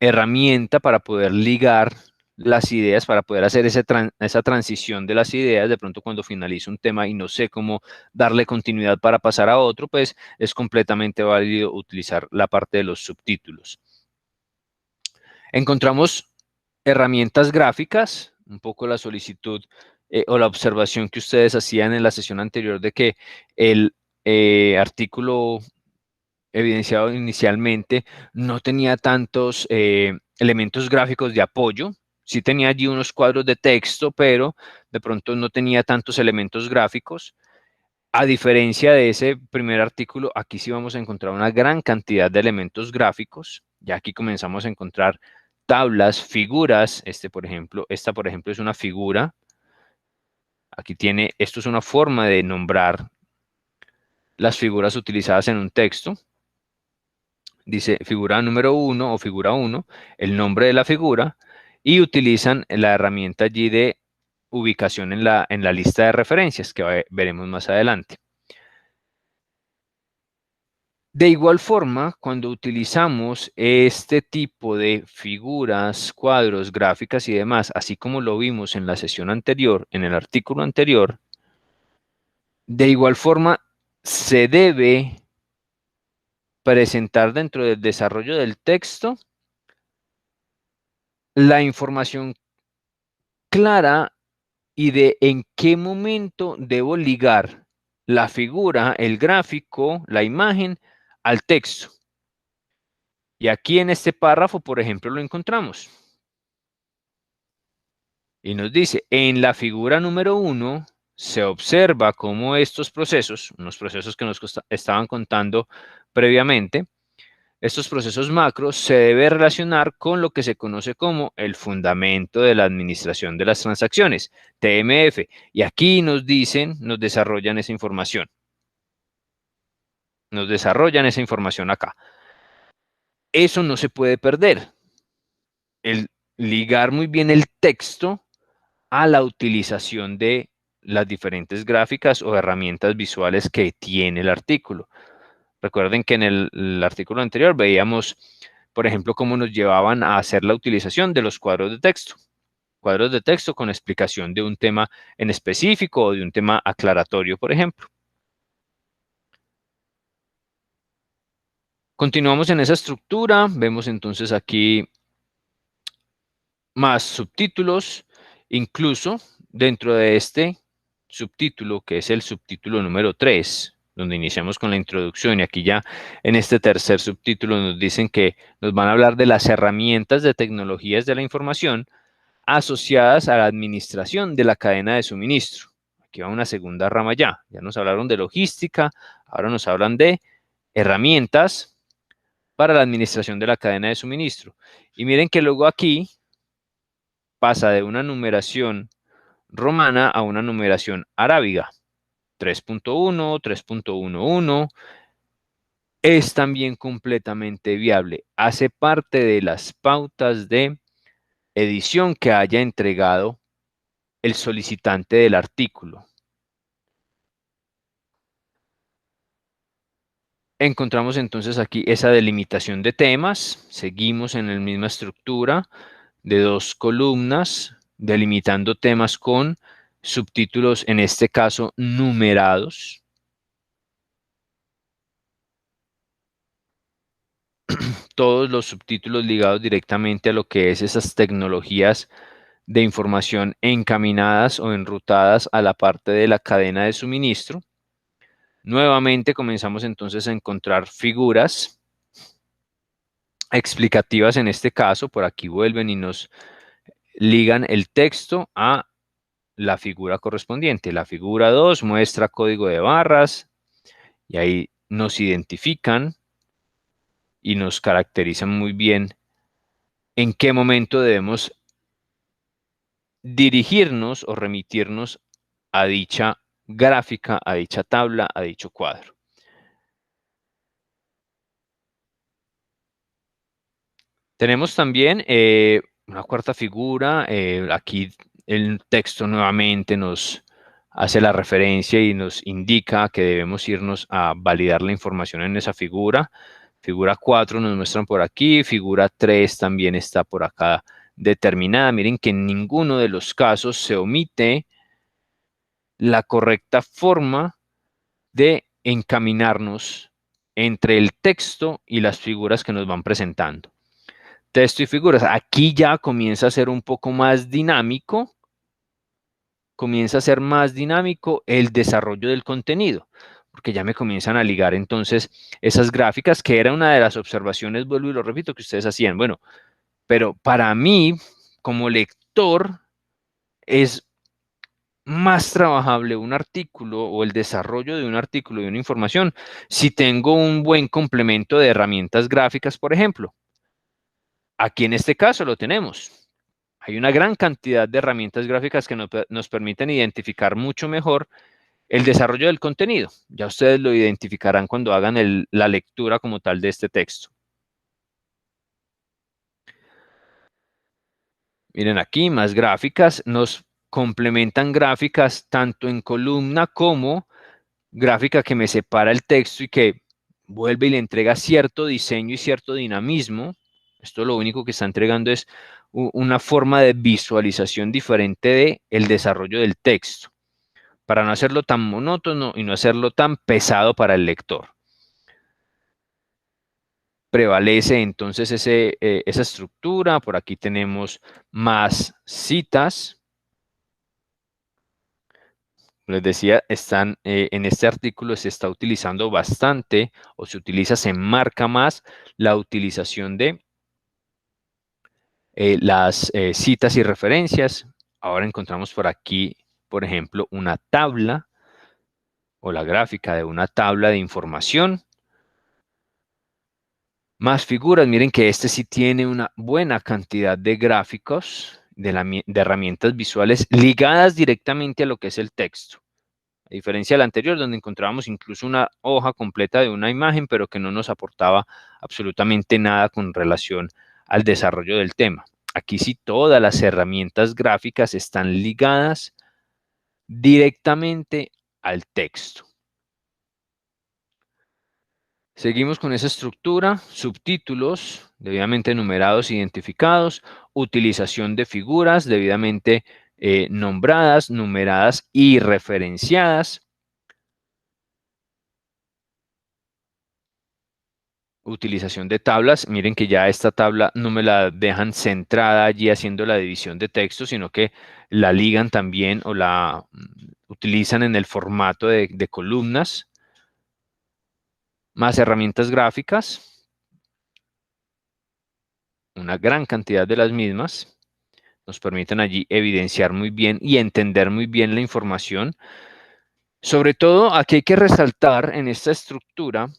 herramienta para poder ligar las ideas, para poder hacer esa transición de las ideas. De pronto cuando finalizo un tema y no sé cómo darle continuidad para pasar a otro, pues es completamente válido utilizar la parte de los subtítulos. Encontramos herramientas gráficas, un poco la solicitud o la observación que ustedes hacían en la sesión anterior de que el artículo evidenciado inicialmente no tenía tantos elementos gráficos de apoyo. Sí tenía allí unos cuadros de texto, pero de pronto no tenía tantos elementos gráficos. A diferencia de ese primer artículo, aquí sí vamos a encontrar una gran cantidad de elementos gráficos. Ya aquí comenzamos a encontrar tablas, figuras. Esta, por ejemplo, es una figura. Aquí tiene, esto es una forma de nombrar las figuras utilizadas en un texto. Dice figura número 1 o figura 1, el nombre de la figura, y utilizan la herramienta allí de ubicación en la lista de referencias que veremos más adelante. De igual forma, cuando utilizamos este tipo de figuras, cuadros, gráficas y demás, así como lo vimos en la sesión anterior, en el artículo anterior, de igual forma se debe presentar dentro del desarrollo del texto la información clara y de en qué momento debo ligar la figura, el gráfico, la imagen al texto. Y aquí en este párrafo, por ejemplo, lo encontramos. Y nos dice, en la figura número 1 se observa cómo estos procesos, unos procesos que nos estaban contando previamente, estos procesos macros se deben relacionar con lo que se conoce como el fundamento de la administración de las transacciones, TMF. Y aquí nos dicen, nos desarrollan esa información. Nos desarrollan esa información acá. Eso no se puede perder. El ligar muy bien el texto a la utilización de las diferentes gráficas o herramientas visuales que tiene el artículo. Recuerden que en el artículo anterior veíamos, por ejemplo, cómo nos llevaban a hacer la utilización de los cuadros de texto. Cuadros de texto con explicación de un tema en específico o de un tema aclaratorio, por ejemplo. Continuamos en esa estructura. Vemos entonces aquí más subtítulos. Incluso dentro de este subtítulo, que es el subtítulo número 3, donde iniciamos con la introducción, y aquí ya en este tercer subtítulo nos dicen que nos van a hablar de las herramientas de tecnologías de la información asociadas a la administración de la cadena de suministro. Aquí va una segunda rama ya. Ya nos hablaron de logística, ahora nos hablan de herramientas para la administración de la cadena de suministro. Y miren que luego aquí pasa de una numeración romana a una numeración arábiga. 3.1, 3.11, es también completamente viable. Hace parte de las pautas de edición que haya entregado el solicitante del artículo. Encontramos entonces aquí esa delimitación de temas. Seguimos en la misma estructura de 2 columnas, delimitando temas con subtítulos, en este caso numerados. Todos los subtítulos ligados directamente a lo que es esas tecnologías de información encaminadas o enrutadas a la parte de la cadena de suministro. Nuevamente comenzamos entonces a encontrar figuras explicativas en este caso. Por aquí vuelven y nos ligan el texto a la figura correspondiente. La figura 2 muestra código de barras y ahí nos identifican y nos caracterizan muy bien en qué momento debemos dirigirnos o remitirnos a dicha gráfica, a dicha tabla, a dicho cuadro. Tenemos también una cuarta figura. Aquí el texto nuevamente nos hace la referencia y nos indica que debemos irnos a validar la información en esa figura. Figura 4 nos muestran por aquí, figura 3 también está por acá determinada. Miren que en ninguno de los casos se omite la correcta forma de encaminarnos entre el texto y las figuras que nos van presentando. Texto y figuras. Aquí ya comienza a ser un poco más dinámico, comienza a ser más dinámico el desarrollo del contenido, porque ya me comienzan a ligar entonces esas gráficas, que era una de las observaciones, vuelvo y lo repito, que ustedes hacían. Bueno, pero para mí, como lector, es más trabajable un artículo o el desarrollo de un artículo, de una información, si tengo un buen complemento de herramientas gráficas, por ejemplo. Aquí en este caso lo tenemos. Hay una gran cantidad de herramientas gráficas que nos permiten identificar mucho mejor el desarrollo del contenido. Ya ustedes lo identificarán cuando hagan la lectura como tal de este texto. Miren aquí, más gráficas. Nos complementan gráficas tanto en columna como gráfica que me separa el texto y que vuelve y le entrega cierto diseño y cierto dinamismo. Esto lo único que está entregando es una forma de visualización diferente del desarrollo del texto, para no hacerlo tan monótono y no hacerlo tan pesado para el lector. Prevalece entonces esa estructura. Por aquí tenemos más citas les decía, en este artículo se está utilizando bastante, o se enmarca más la utilización de las citas y referencias. Ahora encontramos por aquí, por ejemplo, una tabla o la gráfica de una tabla de información. Más figuras, miren que este sí tiene una buena cantidad de gráficos, de herramientas visuales ligadas directamente a lo que es el texto. A diferencia del anterior, donde encontrábamos incluso una hoja completa de una imagen, pero que no nos aportaba absolutamente nada con relación al desarrollo del tema. Aquí sí todas las herramientas gráficas están ligadas directamente al texto. Seguimos con esa estructura, subtítulos debidamente numerados e identificados, utilización de figuras debidamente nombradas, numeradas y referenciadas, utilización de tablas. Miren que ya esta tabla no me la dejan centrada allí haciendo la división de texto, sino que la ligan también o la utilizan en el formato de columnas. Más herramientas gráficas, una gran cantidad de las mismas, nos permiten allí evidenciar muy bien y entender muy bien la información. Sobre todo, aquí hay que resaltar en esta estructura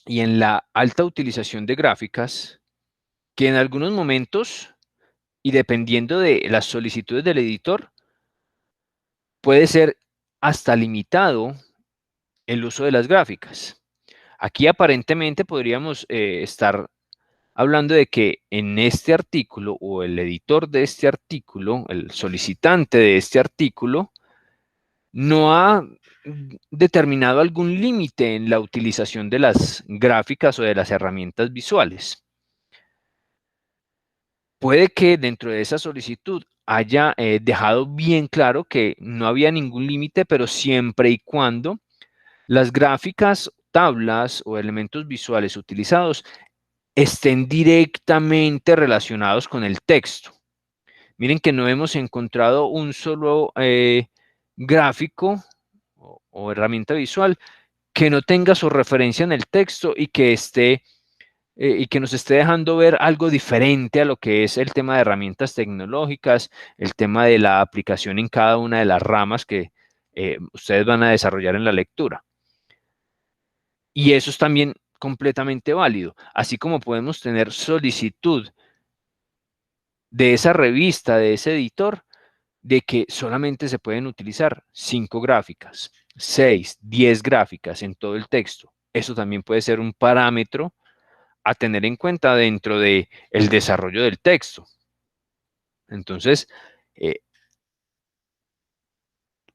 y en la alta utilización de gráficas, que en algunos momentos, y dependiendo de las solicitudes del editor, puede ser hasta limitado el uso de las gráficas. Aquí aparentemente podríamos estar hablando de que en este artículo o el editor de este artículo, el solicitante de este artículo, no ha determinado algún límite en la utilización de las gráficas o de las herramientas visuales. Puede que dentro de esa solicitud haya dejado bien claro que no había ningún límite, pero siempre y cuando las gráficas, tablas o elementos visuales utilizados estén directamente relacionados con el texto. Miren que no hemos encontrado un solo gráfico o herramienta visual que no tenga su referencia en el texto y que nos esté dejando ver algo diferente a lo que es el tema de herramientas tecnológicas, el tema de la aplicación en cada una de las ramas que ustedes van a desarrollar en la lectura. Y eso es también completamente válido, así como podemos tener solicitud de esa revista, de ese editor, de que solamente se pueden utilizar 5 gráficas, 6, 10 gráficas en todo el texto. Eso también puede ser un parámetro a tener en cuenta dentro del desarrollo del texto. Entonces,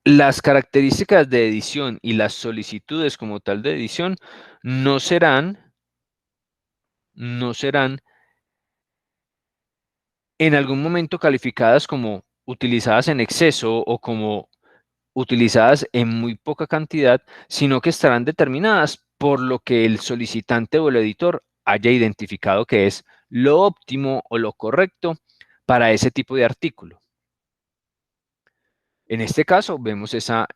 las características de edición y las solicitudes como tal de edición no serán en algún momento calificadas como utilizadas en exceso o como utilizadas en muy poca cantidad, sino que estarán determinadas por lo que el solicitante o el editor haya identificado que es lo óptimo o lo correcto para ese tipo de artículo. En este caso vemos esa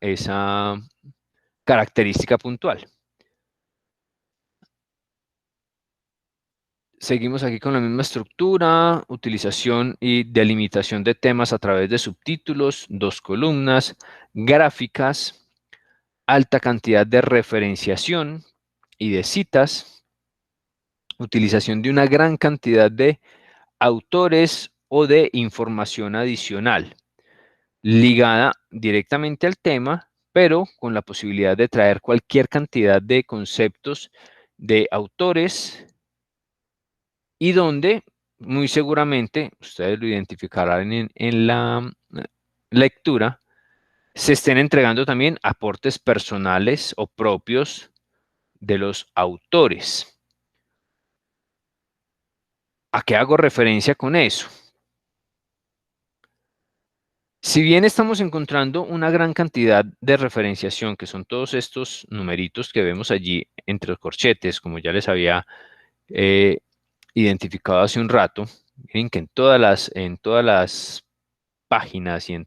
característica puntual. Seguimos aquí con la misma estructura, utilización y delimitación de temas a través de subtítulos, 2 columnas, gráficas, alta cantidad de referenciación y de citas, utilización de una gran cantidad de autores o de información adicional, ligada directamente al tema, pero con la posibilidad de traer cualquier cantidad de conceptos de autores y donde muy seguramente, ustedes lo identificarán en la lectura, se estén entregando también aportes personales o propios de los autores. ¿A qué hago referencia con eso? Si bien estamos encontrando una gran cantidad de referenciación, que son todos estos numeritos que vemos allí entre los corchetes, como ya les había identificado hace un rato, miren que en todas las páginas y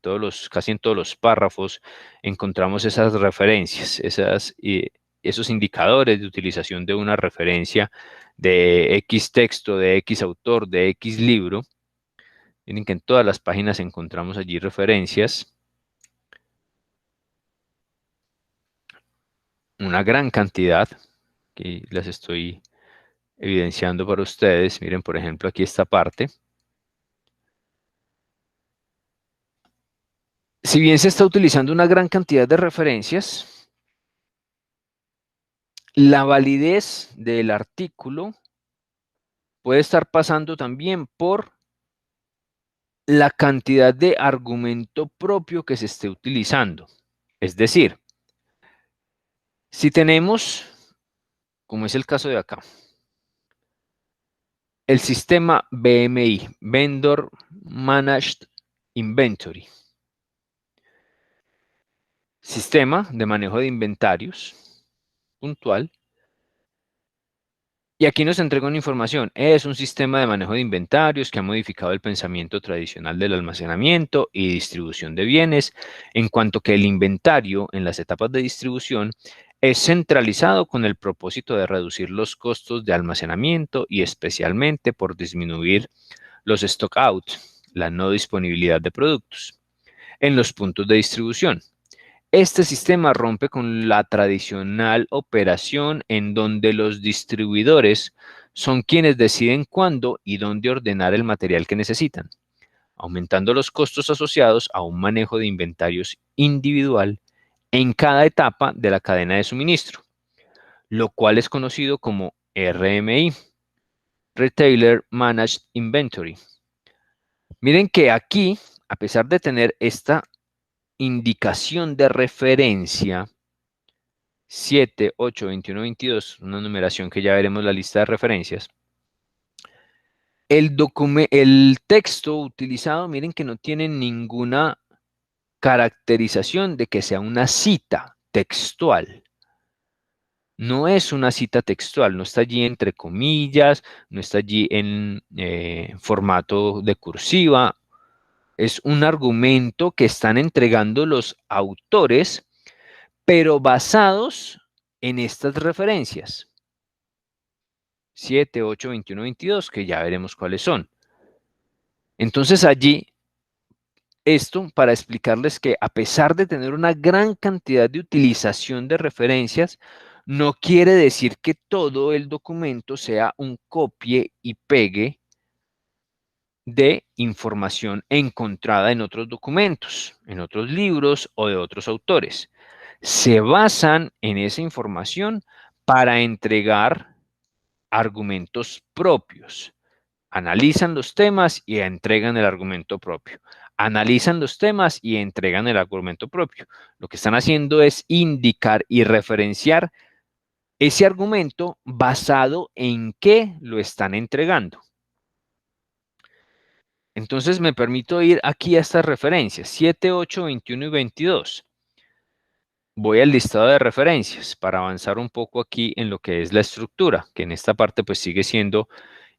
casi en todos los párrafos encontramos esas referencias, esos indicadores de utilización de una referencia de X texto, de X autor, de X libro. Miren que en todas las páginas encontramos allí referencias. Una gran cantidad, que las estoy evidenciando para ustedes. Miren, por ejemplo, aquí esta parte. Si bien se está utilizando una gran cantidad de referencias, la validez del artículo puede estar pasando también por la cantidad de argumento propio que se esté utilizando. Es decir, si tenemos, como es el caso de acá, el sistema BMI, Vendor Managed Inventory, sistema de manejo de inventarios puntual. Y aquí nos entrega una información. Es un sistema de manejo de inventarios que ha modificado el pensamiento tradicional del almacenamiento y distribución de bienes, en cuanto que el inventario en las etapas de distribución es centralizado con el propósito de reducir los costos de almacenamiento y especialmente por disminuir los stock out, la no disponibilidad de productos, en los puntos de distribución. Este sistema rompe con la tradicional operación en donde los distribuidores son quienes deciden cuándo y dónde ordenar el material que necesitan, aumentando los costos asociados a un manejo de inventarios individual en cada etapa de la cadena de suministro, lo cual es conocido como RMI, Retailer Managed Inventory. Miren que aquí, a pesar de tener esta indicación de referencia 7, 8, 21, 22, una numeración que ya veremos la lista de referencias. El texto utilizado, miren que no tiene ninguna caracterización de que sea una cita textual. No es una cita textual, no está allí entre comillas, no está allí en formato de cursiva. Es un argumento que están entregando los autores, pero basados en estas referencias. 7, 8, 21, 22, que ya veremos cuáles son. Entonces allí, esto para explicarles que a pesar de tener una gran cantidad de utilización de referencias, no quiere decir que todo el documento sea un copie y pegue de información encontrada en otros documentos, en otros libros o de otros autores. Se basan en esa información para entregar argumentos propios. Analizan los temas y entregan el argumento propio. Analizan los temas y entregan el argumento propio. Lo que están haciendo es indicar y referenciar ese argumento basado en qué lo están entregando. Entonces me permito ir aquí a estas referencias, 7, 8, 21 y 22. Voy al listado de referencias para avanzar un poco aquí en lo que es la estructura, que en esta parte pues sigue siendo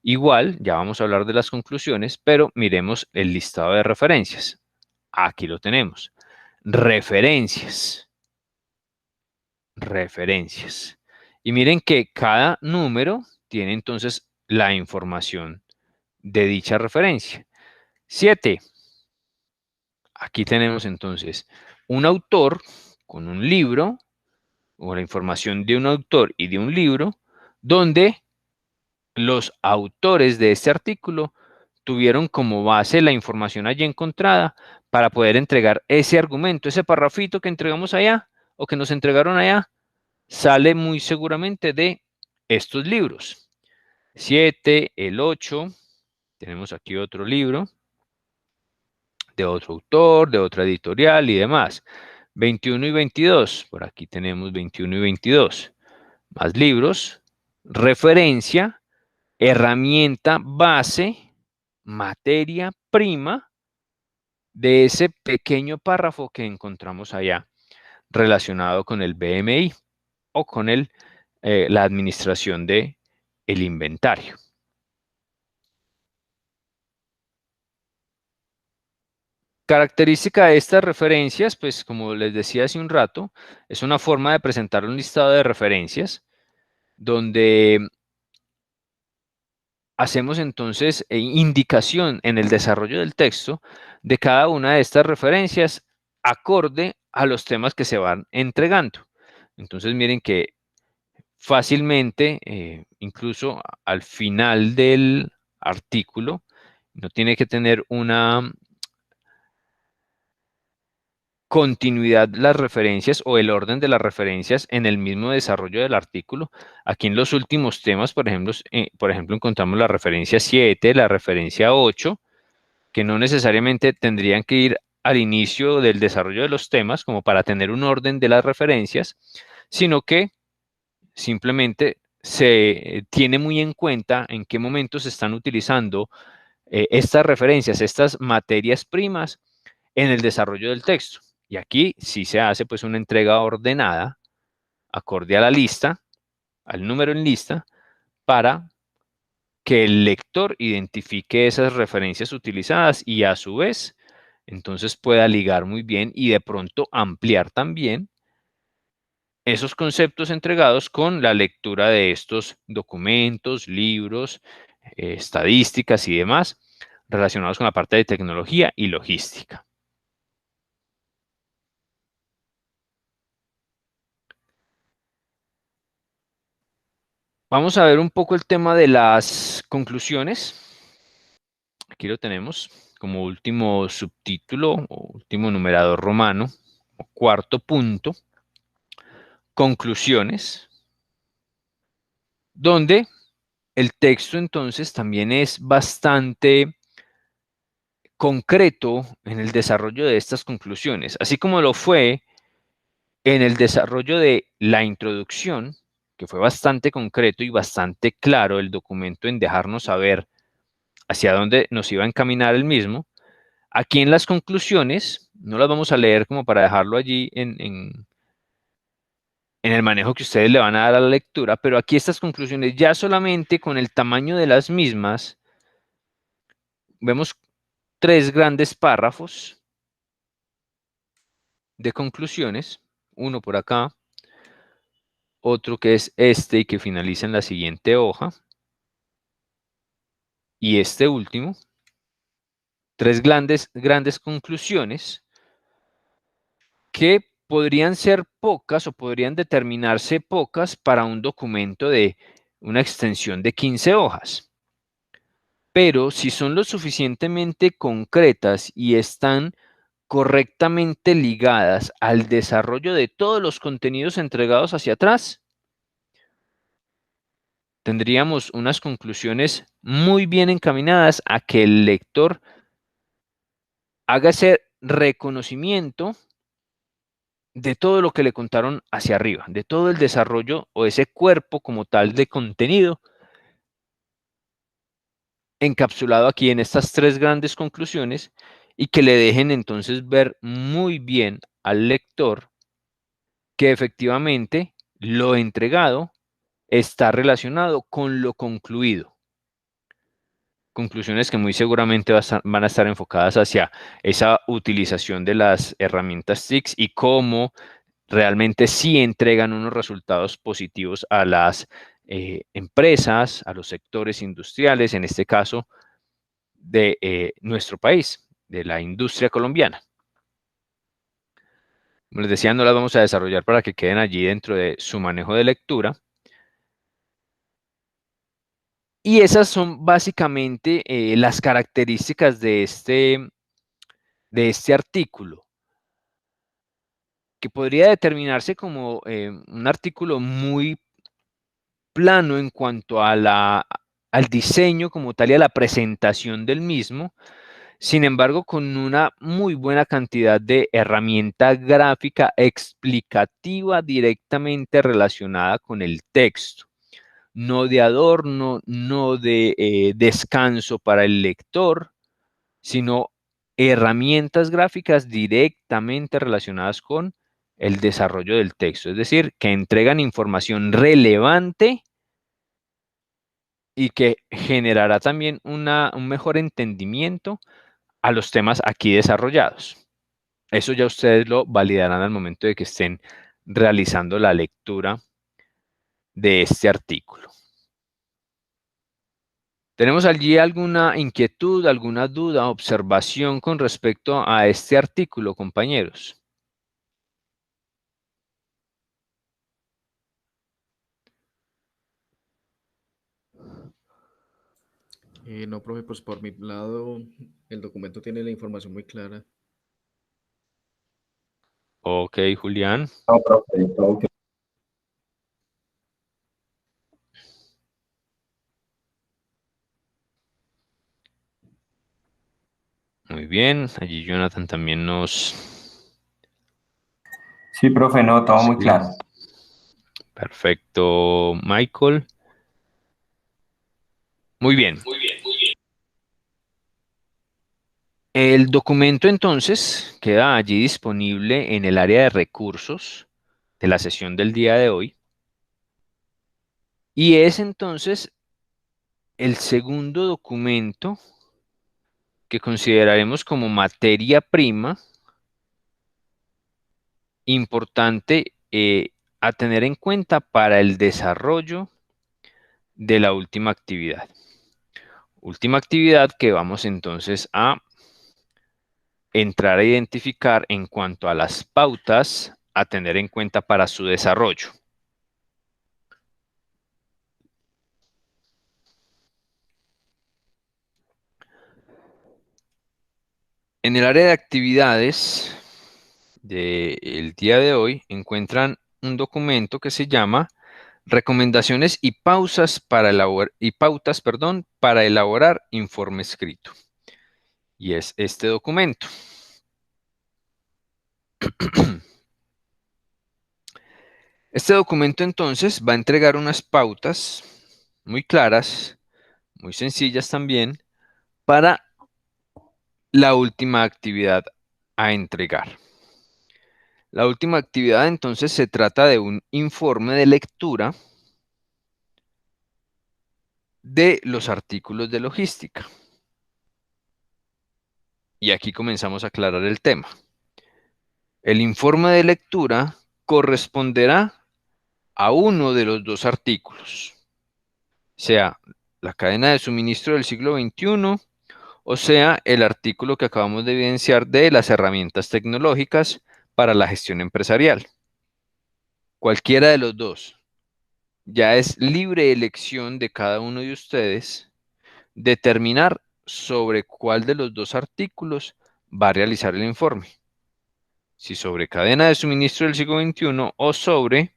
igual. Ya vamos a hablar de las conclusiones, pero miremos el listado de referencias. Aquí lo tenemos. Referencias. Referencias. Y miren que cada número tiene entonces la información de dicha referencia. 7. Aquí tenemos entonces un autor con un libro, o la información de un autor y de un libro, donde los autores de este artículo tuvieron como base la información allí encontrada para poder entregar ese argumento, ese parrafito que entregamos allá o que nos entregaron allá, sale muy seguramente de estos libros. 7, el 8, tenemos aquí otro libro de otro autor, de otra editorial y demás. 21 y 22, por aquí tenemos 21 y 22. Más libros, referencia, herramienta base, materia prima de ese pequeño párrafo que encontramos allá relacionado con el BMI o con la administración del inventario. Característica de estas referencias, pues como les decía hace un rato, es una forma de presentar un listado de referencias donde hacemos entonces indicación en el desarrollo del texto de cada una de estas referencias acorde a los temas que se van entregando. Entonces miren que fácilmente, incluso al final del artículo, no tiene que tener una continuidad las referencias o el orden de las referencias en el mismo desarrollo del artículo. Aquí en los últimos temas, por ejemplo, encontramos la referencia 7, la referencia 8, que no necesariamente tendrían que ir al inicio del desarrollo de los temas como para tener un orden de las referencias, sino que simplemente se tiene muy en cuenta en qué momentos se están utilizando estas referencias, estas materias primas en el desarrollo del texto. Y aquí sí se hace pues una entrega ordenada, acorde a la lista, al número en lista, para que el lector identifique esas referencias utilizadas y a su vez entonces pueda ligar muy bien y de pronto ampliar también esos conceptos entregados con la lectura de estos documentos, libros, estadísticas y demás relacionados con la parte de tecnología y logística. Vamos a ver un poco el tema de las conclusiones. Aquí lo tenemos como último subtítulo o último numerador romano, o cuarto punto, conclusiones, donde el texto entonces también es bastante concreto en el desarrollo de estas conclusiones, así como lo fue en el desarrollo de la introducción, que fue bastante concreto y bastante claro el documento en dejarnos saber hacia dónde nos iba a encaminar el mismo. Aquí en las conclusiones, no las vamos a leer como para dejarlo allí en el manejo que ustedes le van a dar a la lectura, pero aquí estas conclusiones ya solamente con el tamaño de las mismas, vemos 3 grandes párrafos de conclusiones, uno por acá, otro que es este y que finaliza en la siguiente hoja, y este último, 3 grandes conclusiones que podrían ser pocas o podrían determinarse pocas para un documento de una extensión de 15 hojas. Pero si son lo suficientemente concretas y están correctamente ligadas al desarrollo de todos los contenidos entregados hacia atrás, tendríamos unas conclusiones muy bien encaminadas a que el lector haga ese reconocimiento de todo lo que le contaron hacia arriba, de todo el desarrollo o ese cuerpo como tal de contenido encapsulado aquí en estas 3 grandes conclusiones y que le dejen entonces ver muy bien al lector que efectivamente lo entregado está relacionado con lo concluido. Conclusiones que muy seguramente van a estar enfocadas hacia esa utilización de las herramientas TICS y cómo realmente sí entregan unos resultados positivos a las empresas, a los sectores industriales, en este caso de nuestro país, de la industria colombiana. Como les decía, no las vamos a desarrollar para que queden allí dentro de su manejo de lectura. Y esas son básicamente las características de este artículo, que podría determinarse como un artículo muy plano en cuanto a al diseño como tal y a la presentación del mismo. Sin embargo, con una muy buena cantidad de herramienta gráfica explicativa directamente relacionada con el texto. No de adorno, no de descanso para el lector, sino herramientas gráficas directamente relacionadas con el desarrollo del texto. Es decir, que entregan información relevante y que generará también un mejor entendimiento a los temas aquí desarrollados. Eso ya ustedes lo validarán al momento de que estén realizando la lectura de este artículo. ¿Tenemos allí alguna inquietud, alguna duda, observación con respecto a este artículo, compañeros? No, profe, pues por mi lado, el documento tiene la información muy clara. Ok, Julián. No, profe, todo que- Muy bien. Allí Jonathan también nos... Sí, profe, no, todo muy Sí. claro. Perfecto, Michael. Muy bien. El documento entonces queda allí disponible en el área de recursos de la sesión del día de hoy. Y es entonces el segundo documento que consideraremos como materia prima importante a tener en cuenta para el desarrollo de la última actividad. Última actividad que vamos entonces a entrar a identificar en cuanto a las pautas a tener en cuenta para su desarrollo. En el área de actividades del día de hoy encuentran un documento que se llama Recomendaciones y pautas para elaborar informe escrito. Y es este documento. Este documento entonces va a entregar unas pautas muy claras, muy sencillas también, para la última actividad a entregar. La última actividad entonces se trata de un informe de lectura de los artículos de logística. Y aquí comenzamos a aclarar el tema. El informe de lectura corresponderá a uno de los dos artículos, sea la cadena de suministro del siglo XXI, o sea el artículo que acabamos de evidenciar de las herramientas tecnológicas para la gestión empresarial. Cualquiera de los dos. Ya es libre elección de cada uno de ustedes determinar sobre cuál de los dos artículos va a realizar el informe. Si sobre cadena de suministro del siglo XXI o sobre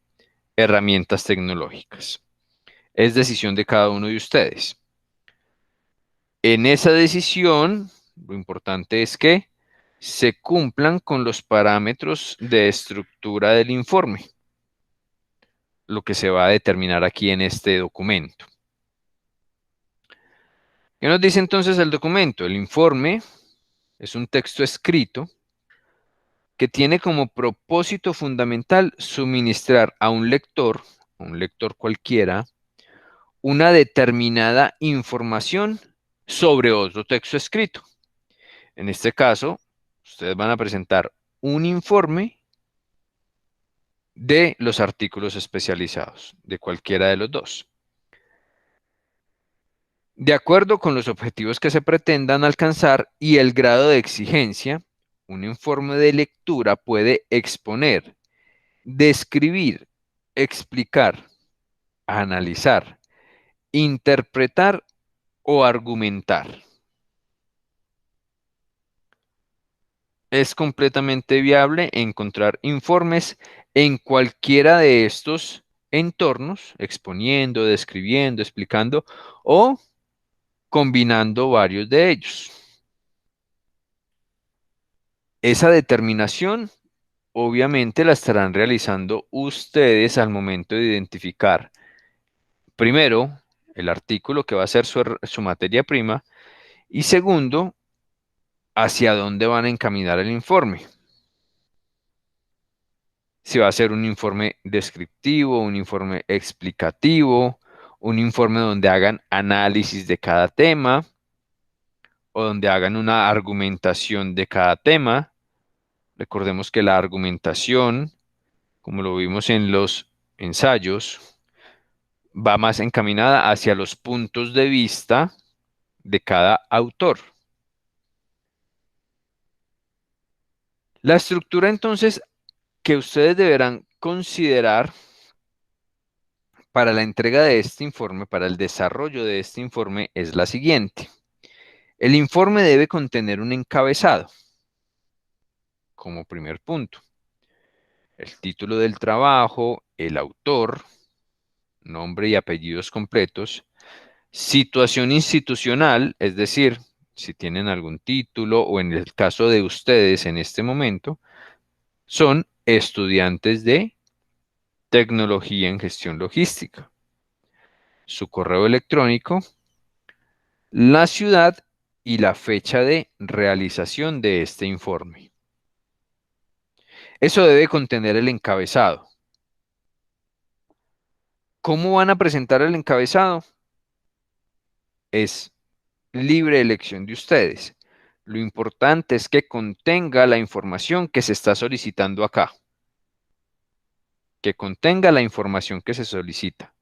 herramientas tecnológicas. Es decisión de cada uno de ustedes. En esa decisión, lo importante es que se cumplan con los parámetros de estructura del informe, lo que se va a determinar aquí en este documento. ¿Qué nos dice entonces el documento? El informe es un texto escrito que tiene como propósito fundamental suministrar a un lector cualquiera, una determinada información sobre otro texto escrito. En este caso, ustedes van a presentar un informe de los artículos especializados, de cualquiera de los dos. De acuerdo con los objetivos que se pretendan alcanzar y el grado de exigencia, un informe de lectura puede exponer, describir, explicar, analizar, interpretar o argumentar. Es completamente viable encontrar informes en cualquiera de estos entornos, exponiendo, describiendo, explicando o combinando varios de ellos. Esa determinación obviamente la estarán realizando ustedes al momento de identificar, primero, el artículo que va a ser su materia prima y segundo, hacia dónde van a encaminar el informe. Si va a ser un informe descriptivo, un informe explicativo, un informe donde hagan análisis de cada tema o donde hagan una argumentación de cada tema. Recordemos que la argumentación, como lo vimos en los ensayos, va más encaminada hacia los puntos de vista de cada autor. La estructura entonces que ustedes deberán considerar para la entrega de este informe, para el desarrollo de este informe, es la siguiente. El informe debe contener un encabezado como primer punto. El título del trabajo, el autor, nombre y apellidos completos, situación institucional, es decir, si tienen algún título o en el caso de ustedes en este momento, son estudiantes de tecnología en gestión logística. Su correo electrónico, la ciudad y la fecha de realización de este informe. Eso debe contener el encabezado. ¿Cómo van a presentar el encabezado? Es libre elección de ustedes. Lo importante es que contenga la información que se está solicitando acá. Que contenga la información que se solicita.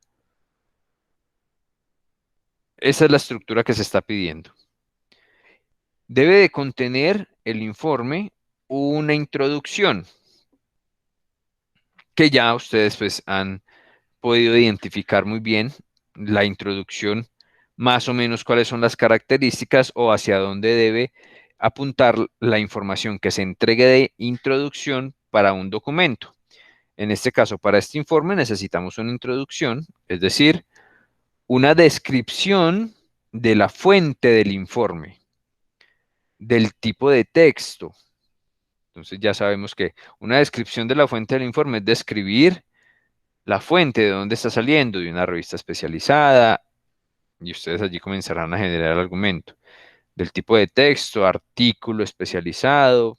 Esa es la estructura que se está pidiendo. Debe de contener el informe una introducción que ya ustedes pues han podido identificar muy bien la introducción, más o menos cuáles son las características o hacia dónde debe apuntar la información que se entregue de introducción para un documento. En este caso, para este informe necesitamos una introducción, es decir, una descripción de la fuente del informe, del tipo de texto. Entonces ya sabemos que una descripción de la fuente del informe es describir la fuente de dónde está saliendo, de una revista especializada, y ustedes allí comenzarán a generar el argumento. Del tipo de texto, artículo especializado,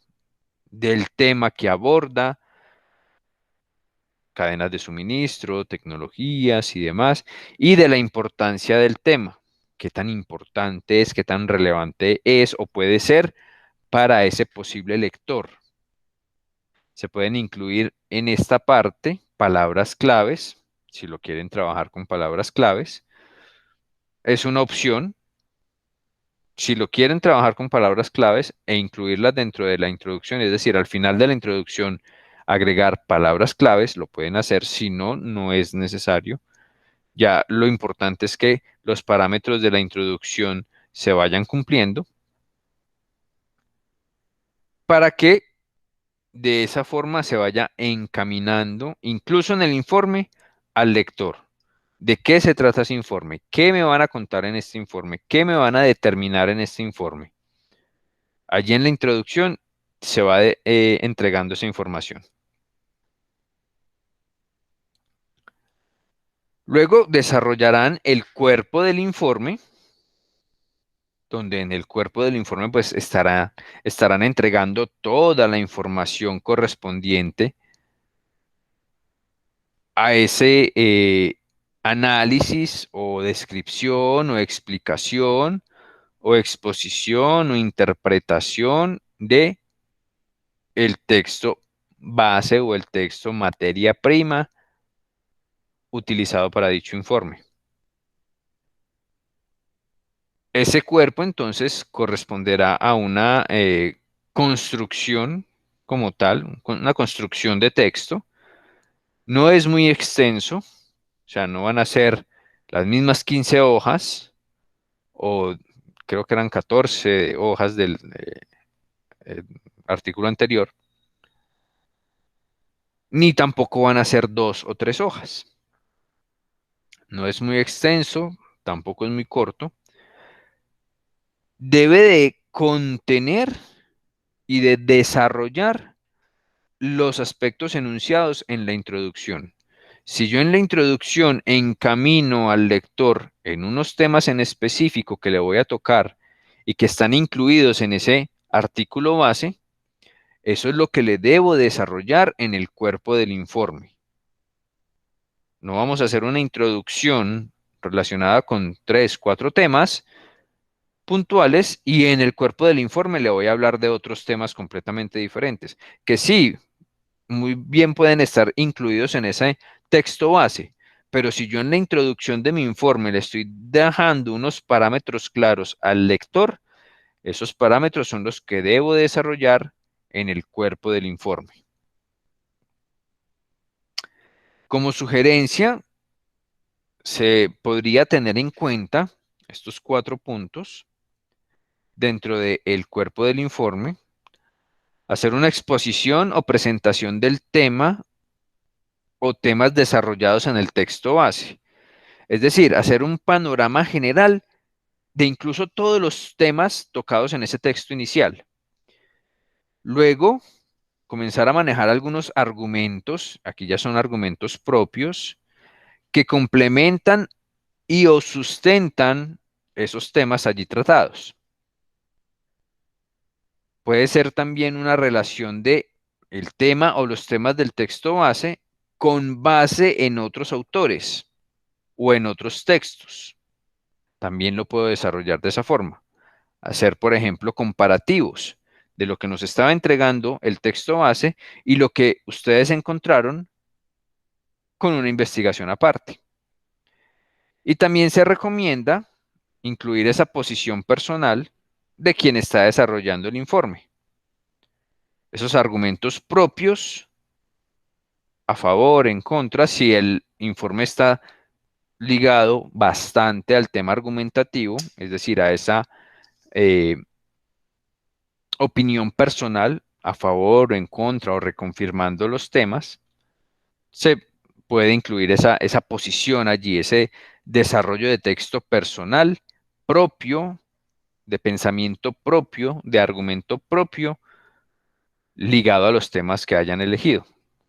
del tema que aborda, cadenas de suministro, tecnologías y demás, y de la importancia del tema. Qué tan importante es, qué tan relevante es o puede ser para ese posible lector. Se pueden incluir en esta parte palabras claves, si lo quieren trabajar con palabras claves. Es una opción. Si lo quieren trabajar con palabras claves e incluirlas dentro de la introducción, es decir, al final de la introducción agregar palabras claves, lo pueden hacer, si no, no es necesario. Ya lo importante es que los parámetros de la introducción se vayan cumpliendo para que de esa forma se vaya encaminando, incluso en el informe, al lector. ¿De qué se trata ese informe? ¿Qué me van a contar en este informe? ¿Qué me van a determinar en este informe? Allí en la introducción se va entregando esa información. Luego desarrollarán el cuerpo del informe, donde en el cuerpo del informe pues estarán entregando toda la información correspondiente a ese análisis o descripción o explicación o exposición o interpretación de el texto base o el texto materia prima utilizado para dicho informe. Ese cuerpo entonces corresponderá a una construcción como tal, una construcción de texto. No es muy extenso, o sea, no van a ser las mismas 15 hojas, o creo que eran 14 hojas del artículo anterior, ni tampoco van a ser 2 o 3 hojas. No es muy extenso, tampoco es muy corto. Debe de contener y de desarrollar los aspectos enunciados en la introducción. Si yo en la introducción encamino al lector en unos temas en específico que le voy a tocar y que están incluidos en ese artículo base, eso es lo que le debo desarrollar en el cuerpo del informe. No vamos a hacer una introducción relacionada con 3, 4 temas puntuales, y en el cuerpo del informe le voy a hablar de otros temas completamente diferentes, que sí, muy bien pueden estar incluidos en ese texto base, pero si yo en la introducción de mi informe le estoy dejando unos parámetros claros al lector, esos parámetros son los que debo desarrollar en el cuerpo del informe. Como sugerencia, se podría tener en cuenta estos 4 puntos dentro del cuerpo del informe, hacer una exposición o presentación del tema o temas desarrollados en el texto base. Es decir, hacer un panorama general de incluso todos los temas tocados en ese texto inicial. Luego, comenzar a manejar algunos argumentos, aquí ya son argumentos propios, que complementan y o sustentan esos temas allí tratados. Puede ser también una relación de el tema o los temas del texto base con base en otros autores o en otros textos. También lo puedo desarrollar de esa forma. Hacer, por ejemplo, comparativos de lo que nos estaba entregando el texto base y lo que ustedes encontraron con una investigación aparte. Y también se recomienda incluir esa posición personal de quien está desarrollando el informe. Esos argumentos propios a favor, en contra, si el informe está ligado bastante al tema argumentativo, es decir, a esa opinión personal a favor o en contra o reconfirmando los temas, se puede incluir esa posición allí, ese desarrollo de texto personal propio, de pensamiento propio, de argumento propio, ligado a los temas que hayan elegido,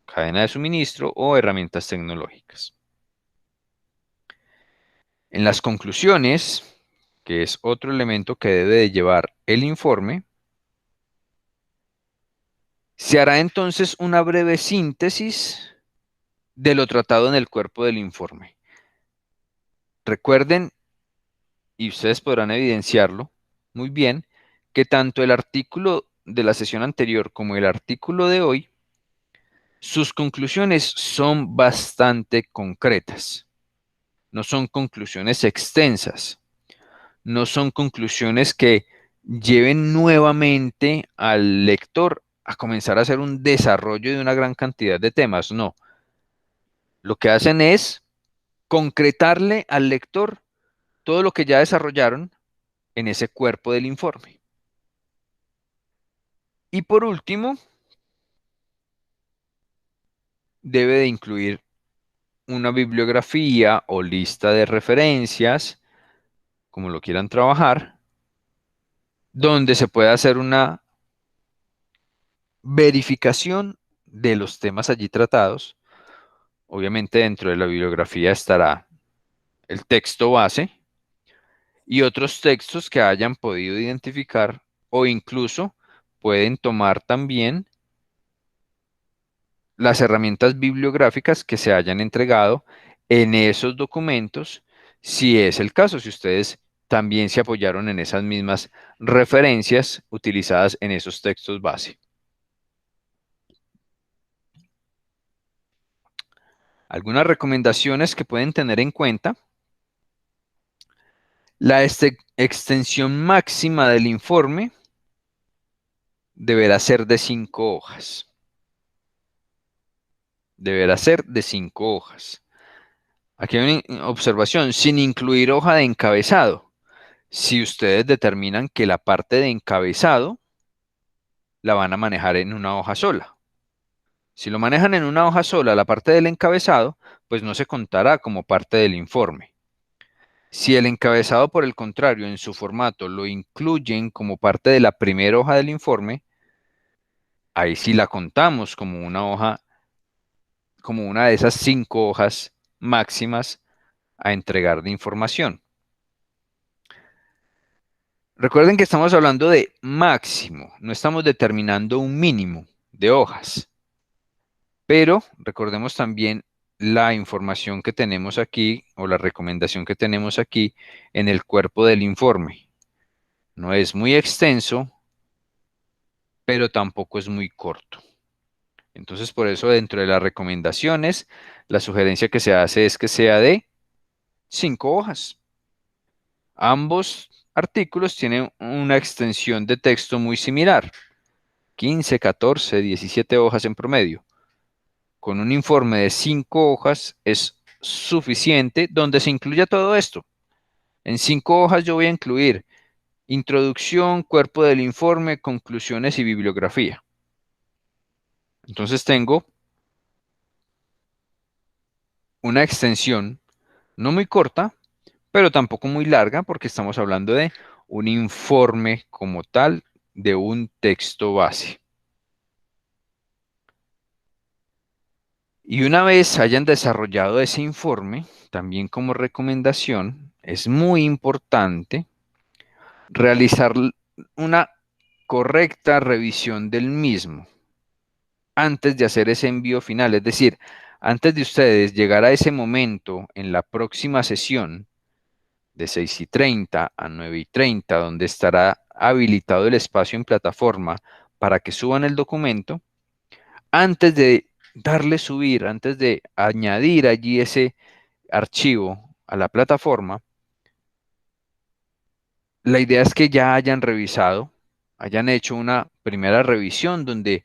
cadena de suministro o herramientas tecnológicas. En las conclusiones, que es otro elemento que debe de llevar el informe, se hará entonces una breve síntesis de lo tratado en el cuerpo del informe. Recuerden, y ustedes podrán evidenciarlo muy bien, que tanto el artículo de la sesión anterior como el artículo de hoy, sus conclusiones son bastante concretas. No son conclusiones extensas. No son conclusiones que lleven nuevamente al lector a comenzar a hacer un desarrollo de una gran cantidad de temas. No. Lo que hacen es concretarle al lector todo lo que ya desarrollaron en ese cuerpo del informe. Y por último, debe de incluir una bibliografía o lista de referencias, como lo quieran trabajar, donde se pueda hacer una verificación de los temas allí tratados. Obviamente dentro de la bibliografía estará el texto base y otros textos que hayan podido identificar o incluso pueden tomar también las herramientas bibliográficas que se hayan entregado en esos documentos, si es el caso, si ustedes también se apoyaron en esas mismas referencias utilizadas en esos textos base. Algunas recomendaciones que pueden tener en cuenta. La extensión máxima del informe deberá ser de 5 hojas. Deberá ser de 5 hojas. Aquí hay una observación, sin incluir hoja de encabezado. Si ustedes determinan que la parte de encabezado la van a manejar en una hoja sola. Si lo manejan en una hoja sola, la parte del encabezado, pues no se contará como parte del informe. Si el encabezado, por el contrario, en su formato lo incluyen como parte de la primera hoja del informe, ahí sí la contamos como una hoja, como una de esas 5 hojas máximas a entregar de información. Recuerden que estamos hablando de máximo, no estamos determinando un mínimo de hojas. Pero recordemos también la información que tenemos aquí o la recomendación que tenemos aquí en el cuerpo del informe. No es muy extenso, pero tampoco es muy corto. Entonces, por eso dentro de las recomendaciones, la sugerencia que se hace es que sea de 5 hojas. Ambos artículos tienen una extensión de texto muy similar, 15, 14, 17 hojas en promedio. Con un informe de 5 hojas es suficiente donde se incluya todo esto. En 5 hojas yo voy a incluir introducción, cuerpo del informe, conclusiones y bibliografía. Entonces tengo una extensión no muy corta, pero tampoco muy larga, porque estamos hablando de un informe como tal de un texto base. Y una vez hayan desarrollado ese informe, también como recomendación, es muy importante realizar una correcta revisión del mismo antes de hacer ese envío final. Es decir, antes de ustedes llegar a ese momento en la próxima sesión, de 6:30 a 9:30, donde estará habilitado el espacio en plataforma para que suban el documento, antes de darle subir, antes de añadir allí ese archivo a la plataforma, la idea es que ya hayan revisado, hayan hecho una primera revisión donde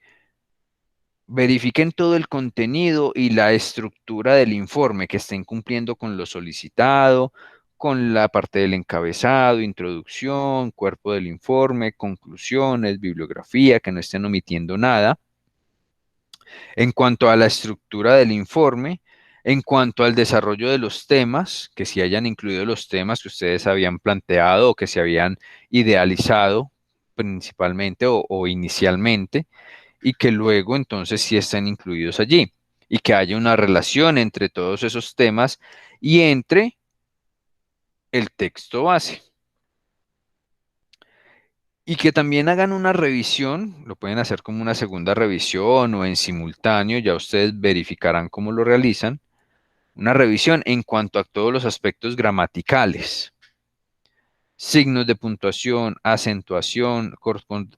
verifiquen todo el contenido y la estructura del informe, que estén cumpliendo con lo solicitado, con la parte del encabezado, introducción, cuerpo del informe, conclusiones, bibliografía, que no estén omitiendo nada. En cuanto a la estructura del informe, en cuanto al desarrollo de los temas, que si hayan incluido los temas que ustedes habían planteado o que se habían idealizado principalmente o inicialmente, y que luego entonces sí estén incluidos allí y que haya una relación entre todos esos temas y entre el texto base. Y que también hagan una revisión, lo pueden hacer como una segunda revisión o en simultáneo, ya ustedes verificarán cómo lo realizan, una revisión en cuanto a todos los aspectos gramaticales, signos de puntuación, acentuación,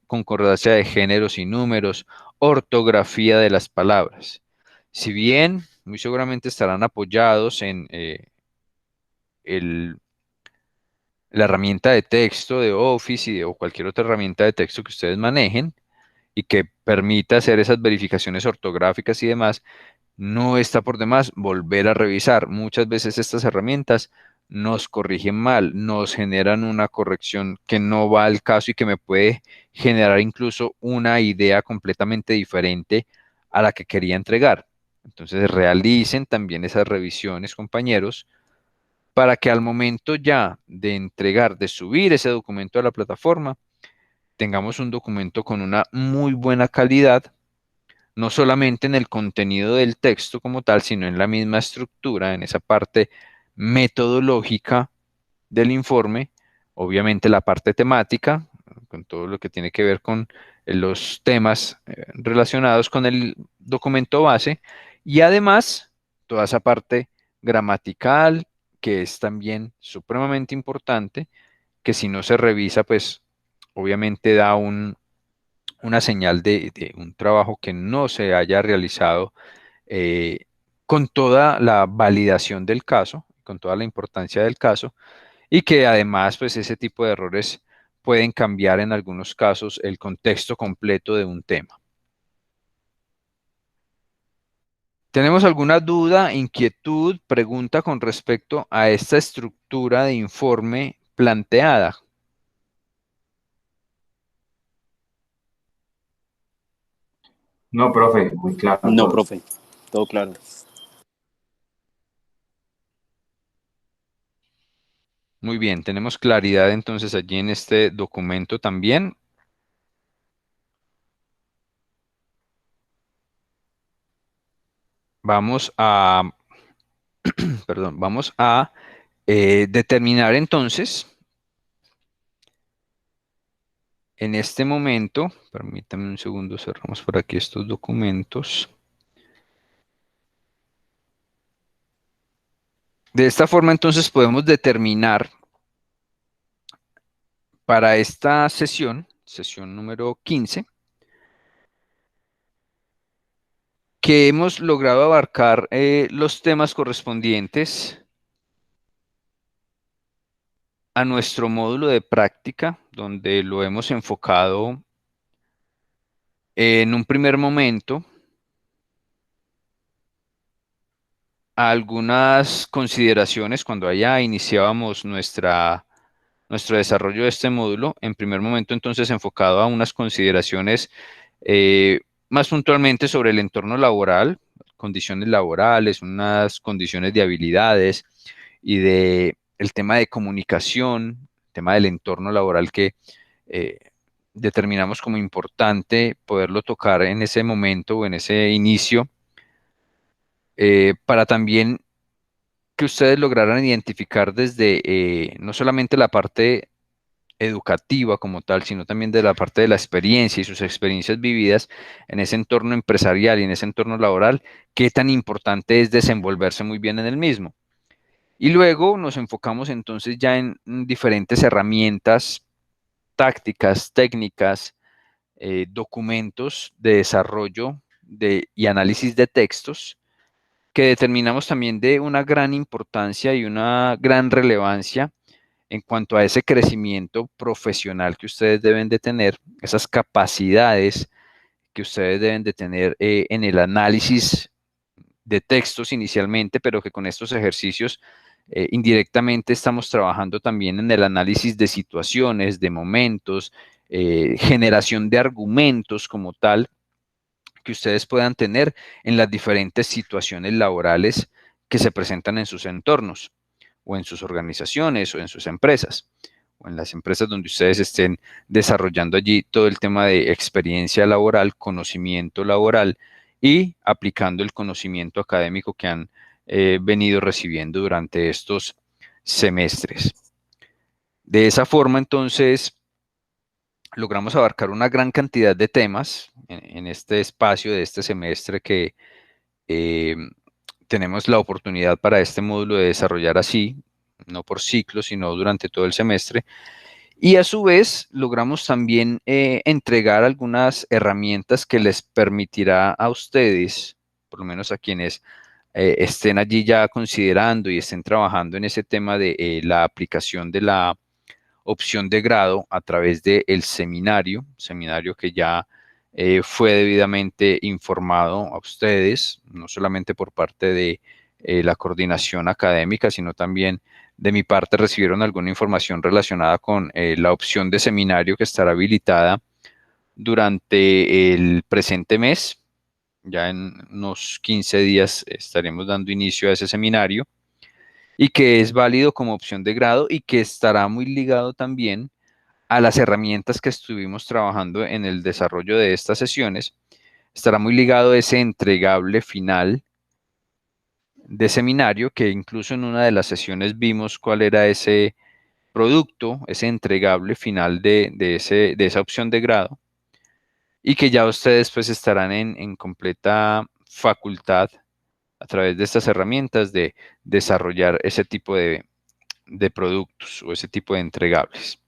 concordancia de géneros y números, ortografía de las palabras. Si bien muy seguramente estarán apoyados en la herramienta de texto de Office o cualquier otra herramienta de texto que ustedes manejen y que permita hacer esas verificaciones ortográficas y demás, no está por demás volver a revisar. Muchas veces estas herramientas nos corrigen mal, nos generan una corrección que no va al caso y que me puede generar incluso una idea completamente diferente a la que quería entregar. Entonces realicen también esas revisiones, compañeros, para que al momento ya de entregar, de subir ese documento a la plataforma, tengamos un documento con una muy buena calidad, no solamente en el contenido del texto como tal, sino en la misma estructura, en esa parte metodológica del informe, obviamente la parte temática, con todo lo que tiene que ver con los temas relacionados con el documento base, y además toda esa parte gramatical, que es también supremamente importante, que si no se revisa, pues obviamente da una señal de un trabajo que no se haya realizado eh, con toda la validación del caso, con toda la importancia del caso, y que además, pues ese tipo de errores pueden cambiar en algunos casos el contexto completo de un tema. ¿Tenemos alguna duda, inquietud, pregunta con respecto a esta estructura de informe planteada? No, profe, muy claro No, todo. profe, todo claro. Muy bien, tenemos claridad entonces allí en este documento también. Vamos a, perdón, vamos a determinar entonces en este momento, permítame un segundo, cerramos por aquí estos documentos. De esta forma entonces podemos determinar para esta sesión número 15, que hemos logrado abarcar los temas correspondientes a nuestro módulo de práctica, donde lo hemos enfocado en un primer momento a algunas consideraciones cuando allá iniciábamos nuestro desarrollo de este módulo. En primer momento, entonces, enfocado a unas consideraciones más puntualmente sobre el entorno laboral, condiciones laborales, unas condiciones de habilidades y de el tema de comunicación, tema del entorno laboral que determinamos como importante poderlo tocar en ese momento o en ese inicio, para también que ustedes lograran identificar desde no solamente la parte educativa como tal, sino también de la parte de la experiencia y sus experiencias vividas en ese entorno empresarial y en ese entorno laboral, qué tan importante es desenvolverse muy bien en el mismo. Y luego nos enfocamos entonces ya en diferentes herramientas, tácticas, técnicas, documentos de desarrollo y análisis de textos que determinamos también de una gran importancia y una gran relevancia en cuanto a ese crecimiento profesional que ustedes deben de tener, esas capacidades que ustedes deben de tener en el análisis de textos inicialmente, pero que con estos ejercicios indirectamente estamos trabajando también en el análisis de situaciones, de momentos, generación de argumentos como tal, que ustedes puedan tener en las diferentes situaciones laborales que se presentan en sus entornos, o en sus organizaciones, o en sus empresas, o en las empresas donde ustedes estén desarrollando allí todo el tema de experiencia laboral, conocimiento laboral y aplicando el conocimiento académico que han venido recibiendo durante estos semestres. De esa forma, entonces, logramos abarcar una gran cantidad de temas en este espacio de este semestre que tenemos la oportunidad para este módulo de desarrollar así, no por ciclo, sino durante todo el semestre. Y a su vez, logramos también entregar algunas herramientas que les permitirá a ustedes, por lo menos a quienes estén allí ya considerando y estén trabajando en ese tema de la aplicación de la opción de grado a través del seminario que ya fue debidamente informado a ustedes, no solamente por parte de la coordinación académica, sino también de mi parte recibieron alguna información relacionada con la opción de seminario que estará habilitada durante el presente mes. Ya en unos 15 días estaremos dando inicio a ese seminario y que es válido como opción de grado y que estará muy ligado también a las herramientas que estuvimos trabajando en el desarrollo de estas sesiones. Estará muy ligado a ese entregable final de seminario, que incluso en una de las sesiones vimos cuál era ese producto, ese entregable final de esa opción de grado, y que ya ustedes pues estarán en completa facultad a través de estas herramientas de desarrollar ese tipo de productos o ese tipo de entregables.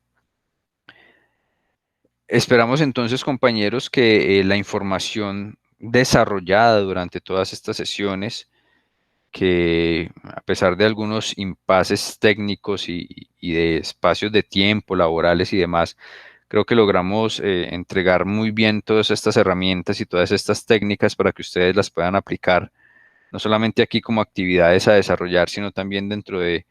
Esperamos entonces, compañeros, que la información desarrollada durante todas estas sesiones, que a pesar de algunos impases técnicos y de espacios de tiempo laborales y demás, creo que logramos entregar muy bien todas estas herramientas y todas estas técnicas para que ustedes las puedan aplicar, no solamente aquí como actividades a desarrollar, sino también dentro de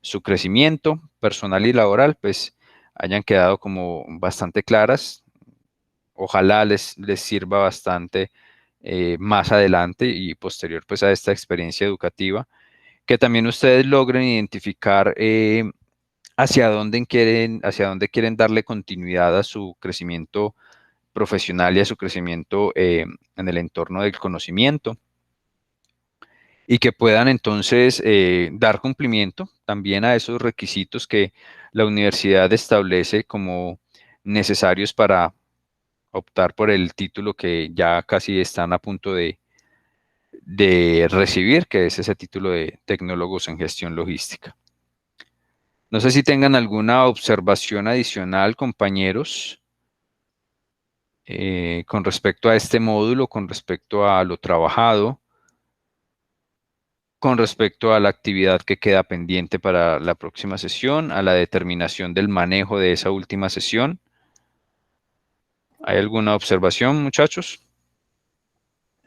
su crecimiento personal y laboral, pues hayan quedado como bastante claras. Ojalá les sirva bastante más adelante y posterior pues a esta experiencia educativa, que también ustedes logren identificar hacia dónde quieren darle continuidad a su crecimiento profesional y a su crecimiento en el entorno del conocimiento, y que puedan entonces dar cumplimiento también a esos requisitos que la universidad establece como necesarios para optar por el título que ya casi están a punto de recibir, que es ese título de tecnólogos en gestión logística. No sé si tengan alguna observación adicional, compañeros, con respecto a este módulo, con respecto a lo trabajado, con respecto a la actividad que queda pendiente para la próxima sesión, a la determinación del manejo de esa última sesión. ¿Hay alguna observación, muchachos?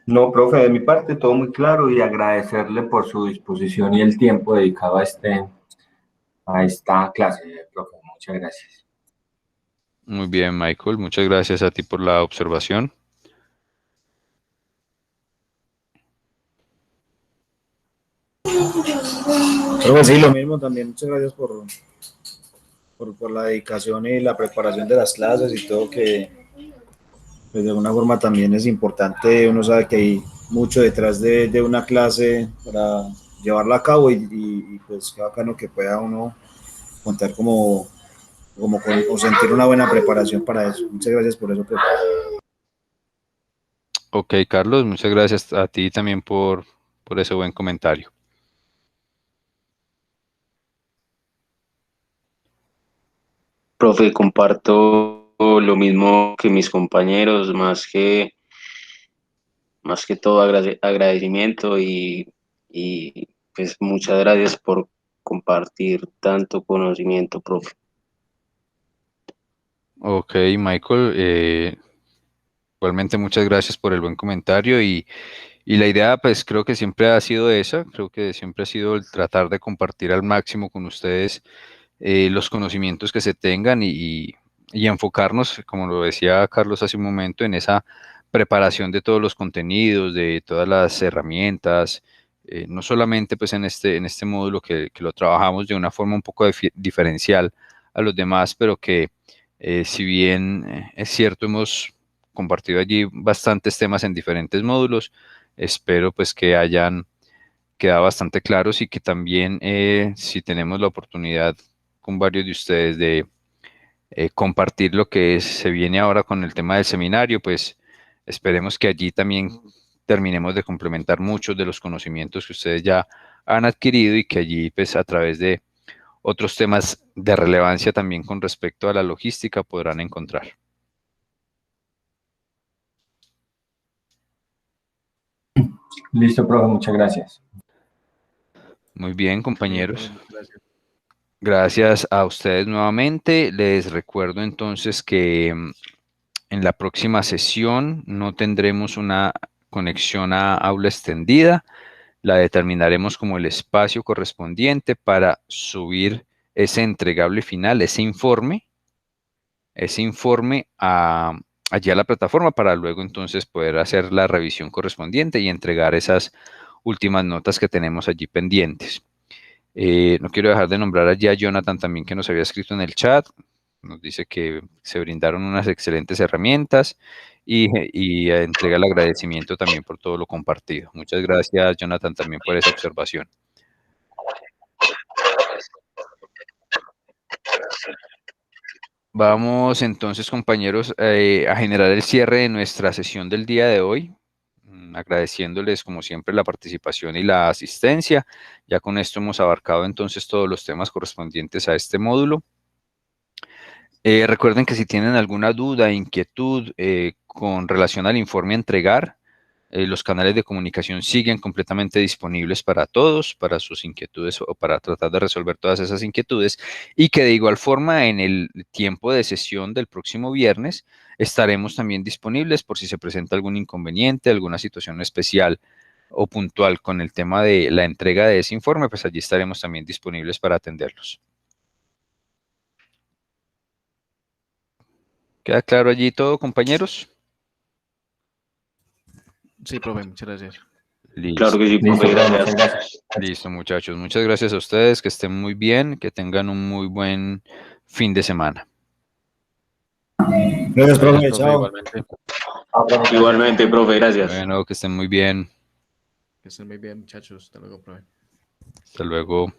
No, profe, de mi parte todo muy claro y agradecerle por su disposición y el tiempo dedicado a esta clase, profe. Muchas gracias. Muy bien, Michael. Muchas gracias a ti por la observación. Creo que sí, lo mismo también. Muchas gracias por la dedicación y la preparación de las clases y todo, que pues, de alguna forma también es importante. Uno sabe que hay mucho detrás de una clase para llevarla a cabo y pues qué bacano que pueda uno contar como con, o sentir una buena preparación para eso. Muchas gracias por eso, profe. Ok, Carlos, muchas gracias a ti también por ese buen comentario. Profe, comparto lo mismo que mis compañeros, más que todo agradecimiento y pues muchas gracias por compartir tanto conocimiento, profe. Ok, Michael, igualmente muchas gracias por el buen comentario y la idea pues creo que siempre ha sido esa, creo que siempre ha sido el tratar de compartir al máximo con ustedes los conocimientos que se tengan y enfocarnos, como lo decía Carlos hace un momento, en esa preparación de todos los contenidos, de todas las herramientas, no solamente pues en este módulo que lo trabajamos de una forma un poco diferencial a los demás, pero que si bien es cierto, hemos compartido allí bastantes temas en diferentes módulos, espero pues que hayan quedado bastante claros y que también si tenemos la oportunidad con varios de ustedes de compartir lo que se viene ahora con el tema del seminario, pues esperemos que allí también terminemos de complementar muchos de los conocimientos que ustedes ya han adquirido y que allí pues a través de otros temas de relevancia también con respecto a la logística podrán encontrar. Listo, profe, muchas gracias. Muy bien, Sí, profe, compañeros. muchas gracias. Gracias a ustedes nuevamente. Les recuerdo entonces que en la próxima sesión no tendremos una conexión a aula extendida. La determinaremos como el espacio correspondiente para subir ese entregable final, ese informe allí a la plataforma para luego entonces poder hacer la revisión correspondiente y entregar esas últimas notas que tenemos allí pendientes. No quiero dejar de nombrar allí a Jonathan también que nos había escrito en el chat. Nos dice que se brindaron unas excelentes herramientas y entrega el agradecimiento también por todo lo compartido. Muchas gracias, Jonathan, también por esa observación. Vamos entonces, compañeros, a generar el cierre de nuestra sesión del día de hoy, agradeciéndoles como siempre la participación y la asistencia. Ya con esto hemos abarcado entonces todos los temas correspondientes a este módulo. Recuerden que si tienen alguna duda, inquietud con relación al informe a entregar, los canales de comunicación siguen completamente disponibles para todos, para sus inquietudes o para tratar de resolver todas esas inquietudes y que de igual forma en el tiempo de sesión del próximo viernes estaremos también disponibles por si se presenta algún inconveniente, alguna situación especial o puntual con el tema de la entrega de ese informe, pues allí estaremos también disponibles para atenderlos. ¿Queda claro allí todo, compañeros? Sí, profe, muchas gracias. Listo. Claro que sí, Listo, profe, profe, muchas gracias. gracias. Listo, muchachos. Muchas gracias a ustedes, que estén muy bien, que tengan un muy buen fin de semana. Gracias, Gracias, profe. profe, Chao. igualmente. Igualmente, profe, gracias. Bueno, que estén muy bien. Que estén muy bien, muchachos. Hasta luego, profe. Hasta luego.